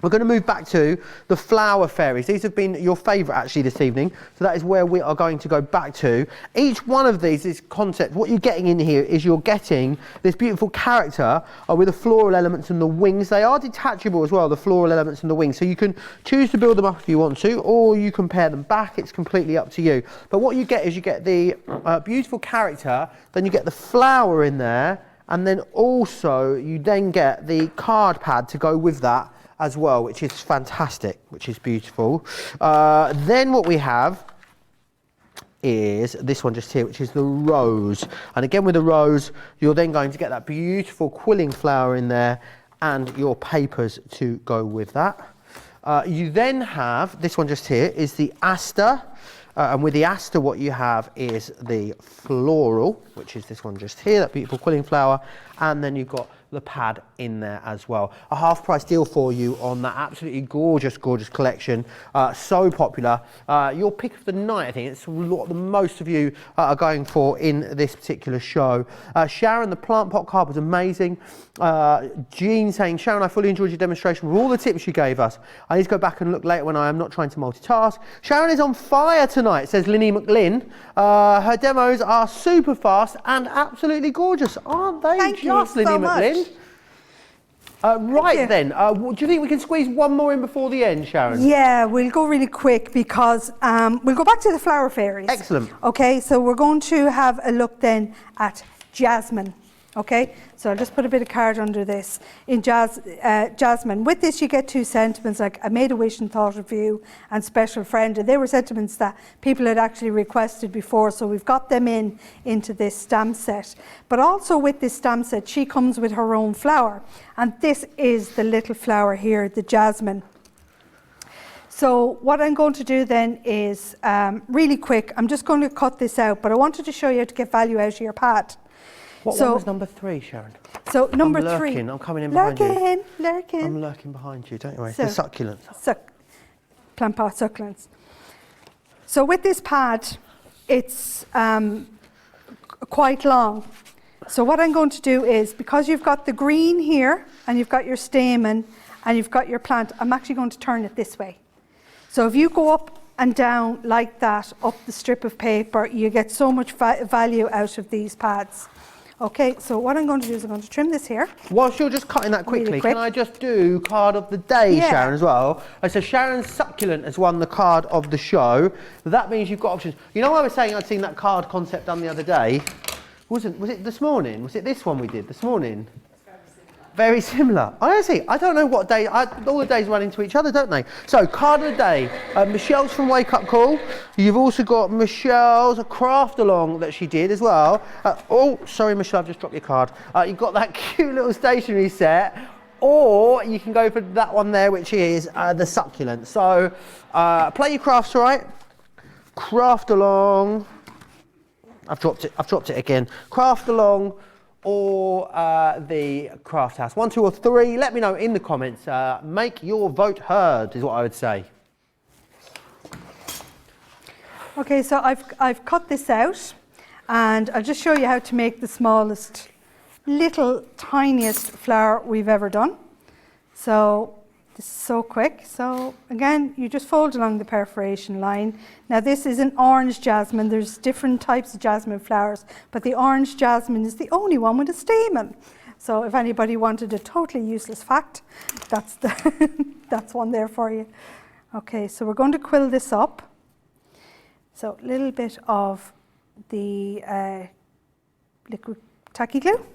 We're going to move back to the Flower Fairies. These have been your favourite actually this evening, so that is where we are going to go back to. Each one of these is concept. What you're getting in here is you're getting this beautiful character with the floral elements and the wings. They are detachable as well, the floral elements and the wings, so you can choose to build them up if you want to, or you can pair them back. It's completely up to you. But what you get is you get the beautiful character, then you get the flower in there, and then also you then get the card pad to go with that as well, which is fantastic, which is beautiful. Then what we have is this one just here, which is the rose. And again with the rose, you're then going to get that beautiful quilling flower in there and your papers to go with that. You then have, this one just here, is the aster. And with the aster, what you have is the floral, which is this one just here, that beautiful quilling flower. And then you've got the pad in there as well. A half price deal for you on that absolutely gorgeous, gorgeous collection. So popular. Your pick of the night, I think. It's what the most of you are going for in this particular show. Sharon, the plant pot card was amazing. Jean saying, Sharon, I fully enjoyed your demonstration with all the tips you gave us. I need to go back and look later when I am not trying to multitask. Sharon is on fire tonight, says Linny McLean. Her demos are super fast and absolutely gorgeous, aren't they? Thank you so Linny much. McLean. Right then, do you think we can squeeze one more in before the end, Sharon? Yeah, we'll go really quick because we'll go back to the Flower Fairies. Excellent. Okay, so we're going to have a look then at Jasmine. Okay, so I'll just put a bit of card under this. In Jasmine, with this you get 2 sentiments like I made a wish and thought of you and special friend, and they were sentiments that people had actually requested before, so we've got them into this stamp set. But also with this stamp set, she comes with her own flower, and this is the little flower here, the Jasmine. So what I'm going to do then is really quick, I'm just going to cut this out, but I wanted to show you how to get value out of your pad. What one was number 3, Sharon? So number I'm 3. lurking. I'm coming in behind you. Lurking. I'm lurking behind you, don't worry. So, the succulents. Plant pot succulents. So with this pad, it's quite long. So what I'm going to do is, because you've got the green here, and you've got your stamen, and you've got your plant, I'm actually going to turn it this way. So if you go up and down like that up the strip of paper. You get so much value out of these pads. Okay, so what I'm going to do is I'm going to trim this here. Whilst you're just cutting that quickly, Really quick. can I just do card of the day, Yeah. Sharon, as well? So Sharon's Succulent has won the card of the show. That means you've got options. You know, I was saying I'd seen that card concept done the other day. Was it this morning? Was it this one we did this morning? Very similar. Honestly, I don't know what day. All the days run into each other, don't they? So, card of the day. Michelle's from Wake Up Call. You've also got Michelle's craft along that she did as well. Oh, sorry, Michelle, I've just dropped your card. You've got that cute little stationery set. Or you can go for that one there, which is the succulent. So, play your crafts right. Craft along. I've dropped it again. Craft along. Or the Crafthouse. 1, 2, or 3. Let me know in the comments. Make your vote heard, is what I would say. Okay, so I've cut this out, and I'll just show you how to make the smallest, tiniest flower we've ever done. So this is so quick. So again, you just fold along the perforation line. Now this is an orange jasmine. There's different types of jasmine flowers, but the orange jasmine is the only one with a stamen. So if anybody wanted a totally useless fact, that's that's one there for you. Okay, so we're going to quill this up. So a little bit of the liquid tacky glue.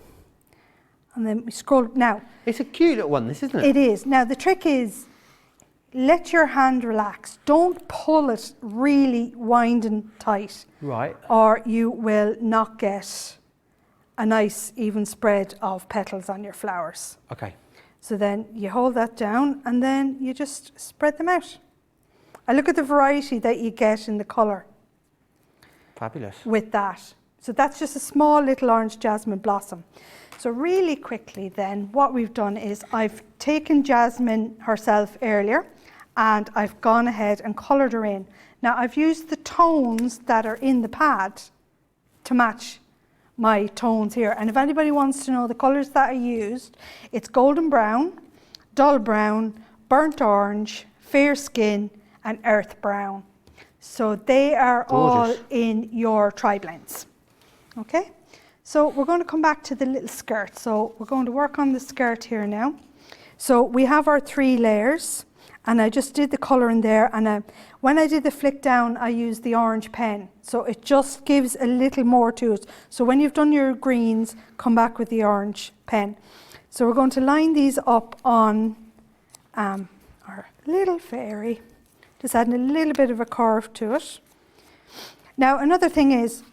And then we scroll. Now, it's a cute little one, this, isn't it? It is. Now, the trick is, let your hand relax. Don't pull it really winding tight. Right. Or you will not get a nice even spread of petals on your flowers. Okay. So then you hold that down and then you just spread them out. And look at the variety that you get in the colour. Fabulous. With that. So that's just a small little orange jasmine blossom. So really quickly then, what we've done is I've taken Jasmine herself earlier and I've gone ahead and coloured her in. Now I've used the tones that are in the pad to match my tones here. And if anybody wants to know the colours that I used, it's golden brown, dull brown, burnt orange, fair skin and earth brown. So they are gorgeous. all in your tri-blends. Okay? So we're going to come back to the little skirt. So we're going to work on the skirt here now. So we have our 3 layers and I just did the colour in there, and when I did the flick down I used the orange pen. So it just gives a little more to it. So when you've done your greens, come back with the orange pen. So we're going to line these up on our little fairy, just adding a little bit of a curve to it. Now another thing is,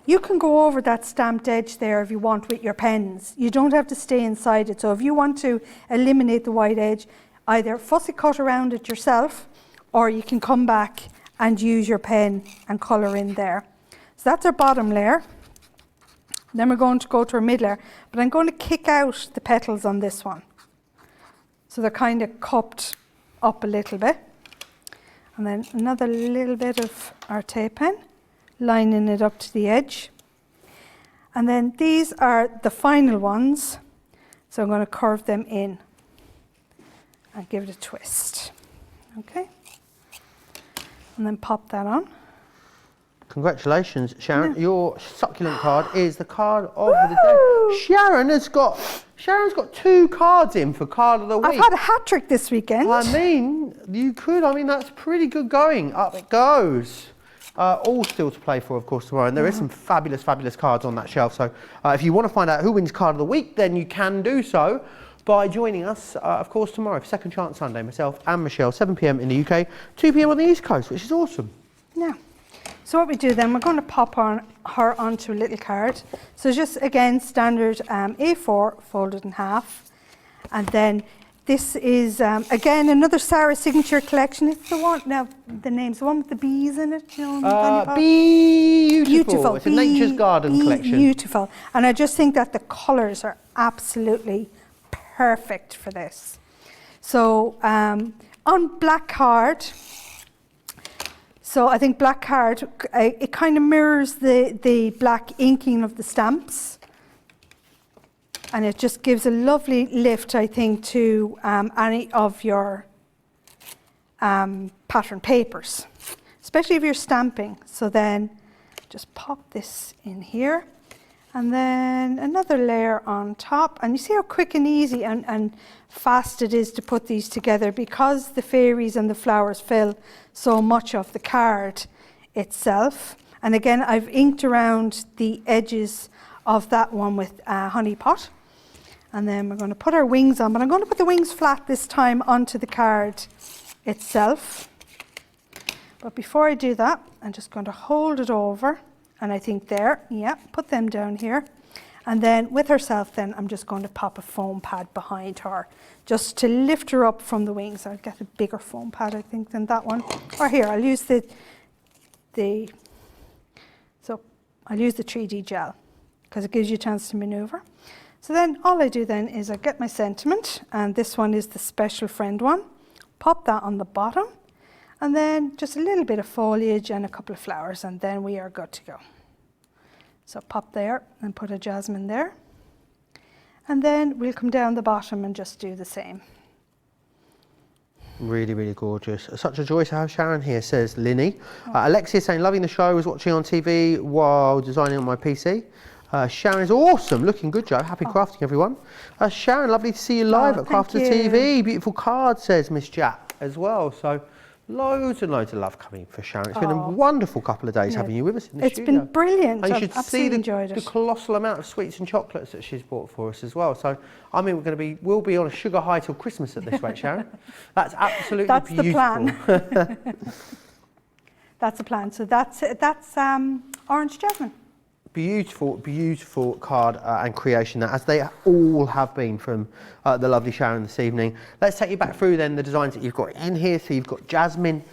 you can go over that stamped edge there if you want with your pens. You don't have to stay inside it. So if you want to eliminate the white edge, either fussy cut around it yourself, or you can come back and use your pen and colour in there. So that's our bottom layer. Then we're going to go to our mid layer, but I'm going to kick out the petals on this one. So they're kind of cupped up a little bit. And then another little bit of our tape pen, lining it up to the edge. And then these are the final ones. So I'm going to curve them in and give it a twist. Okay. And then pop that on. Congratulations, Sharon. Yeah. Your succulent card is the card of the day. Sharon's got 2 cards in for card of the week. I've had a hat trick this weekend. I mean, you could. I mean, that's pretty good going. Up it goes. All still to play for, of course, tomorrow. And there is some fabulous, fabulous cards on that shelf. So if you want to find out who wins card of the week, then you can do so by joining us, of course, tomorrow for Second Chance Sunday. Myself and Michelle, 7 p.m. in the UK, 2 p.m. on the East Coast, which is awesome. Yeah. So what we do then, we're going to pop her onto a little card. So just, again, standard A4 folded in half. And then this is, again, another Sarah Signature collection. It's the one, now the name's the one with the bees in it. You know, Beautiful. It's a Nature's Garden collection. Beautiful. And I just think that the colours are absolutely perfect for this. So on black card, so I think black card, it kind of mirrors the black inking of the stamps. And it just gives a lovely lift, I think, to any of your pattern papers. especially if you're stamping. So then just pop this in here. And then another layer on top. And you see how quick and easy and fast it is to put these together, because the fairies and the flowers fill so much of the card itself. And again, I've inked around the edges of that one with honey pot. And then we're going to put our wings on, but I'm going to put the wings flat this time onto the card itself. But before I do that, I'm just going to hold it over. And I think there, yeah, put them down here. And then with herself then, I'm just going to pop a foam pad behind her, just to lift her up from the wings. I'll get a bigger foam pad, I think, than that one. Or here, I'll use the 3D gel, because it gives you a chance to maneuver. So then all I do then is I get my sentiment, and this one is the special friend one. Pop that on the bottom. And then just a little bit of foliage and a couple of flowers, and then we are good to go. So pop there and put a jasmine there. And then we'll come down the bottom and just do the same. Really, really gorgeous. Such a joy to have Sharon here, says Linny. Alexia saying, loving the show, was watching on TV while designing on my PC. Sharon is awesome, looking good, Joe. Happy crafting, everyone. Sharon, lovely to see you live at Crafter TV. Beautiful card, says Miss Jack as well. So loads and loads of love coming for Sharon. It's been a wonderful couple of days having you with us in the studio. It's been brilliant. And you should see enjoyed the it. colossal amount of sweets and chocolates that she's bought for us as well. So, I mean, we'll be on a sugar high till Christmas at this rate, Sharon. That's absolutely beautiful. The plan. That's the plan. So that's Orange Jasmine. Beautiful, beautiful card and creation, as they all have been from the lovely Sharon this evening. Let's take you back through then the designs that you've got in here. So you've got Jasmine,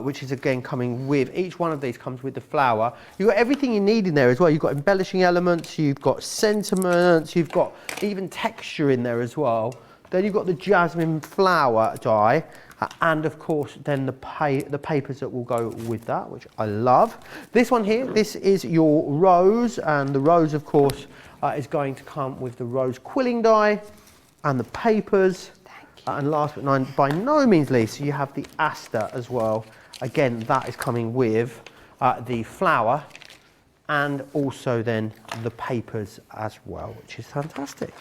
which is again coming with, each one of these comes with the flower. You've got everything you need in there as well. You've got embellishing elements, you've got sentiments, you've got even texture in there as well. Then you've got the Jasmine flower die. And of course then the papers that will go with that, which I love. This one here, this is your rose, and the rose of course is going to come with the rose quilling die and the papers. And last but by no means least, you have the aster as well. Again, that is coming with the flower and also then the papers as well, which is fantastic.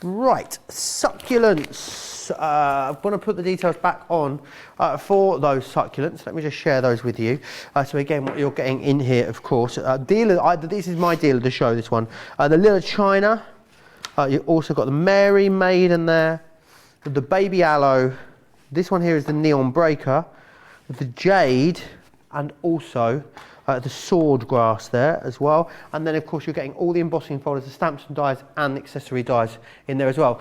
Right, succulents. I'm going to put the details back on for those succulents. Let me just share those with you. So again, what you're getting in here, of course, this is my deal of the show, this one. The Little China. You've also got the Merry Maiden there, the Baby Aloe. This one here is the Neon Breaker, the Jade, and also the sword grass there as well. And then of course you're getting all the embossing folders, the stamps and dies and accessory dies in there as well.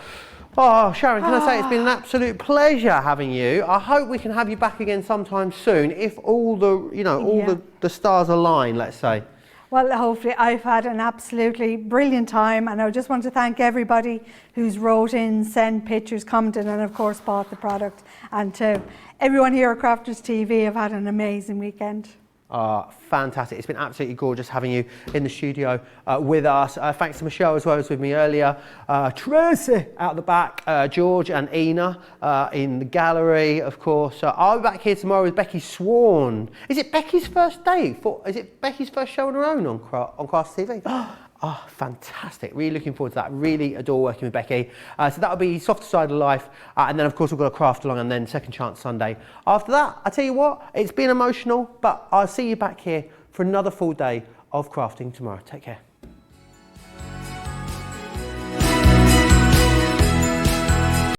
Oh, Sharon, can I say it's been an absolute pleasure having you. I hope we can have you back again sometime soon, if all the, the stars align, let's say. Well, hopefully. I've had an absolutely brilliant time, and I just want to thank everybody who's wrote in, sent pictures, commented, and of course bought the product. And to everyone here at Crafters TV, I've had an amazing weekend. Fantastic. It's been absolutely gorgeous having you in the studio with us. Thanks to Michelle as well as with me earlier. Tracy out the back, George and Ina in the gallery, of course. I'll be back here tomorrow with Becky Swan. Is it Becky's first day? Is it Becky's first show on her own on Craft TV? Oh, fantastic. Really looking forward to that. Really adore working with Becky. So that'll be Softer Side of Life. And then, of course, we've got a craft along and then Second Chance Sunday. After that, I tell you what, it's been emotional, but I'll see you back here for another full day of crafting tomorrow. Take care.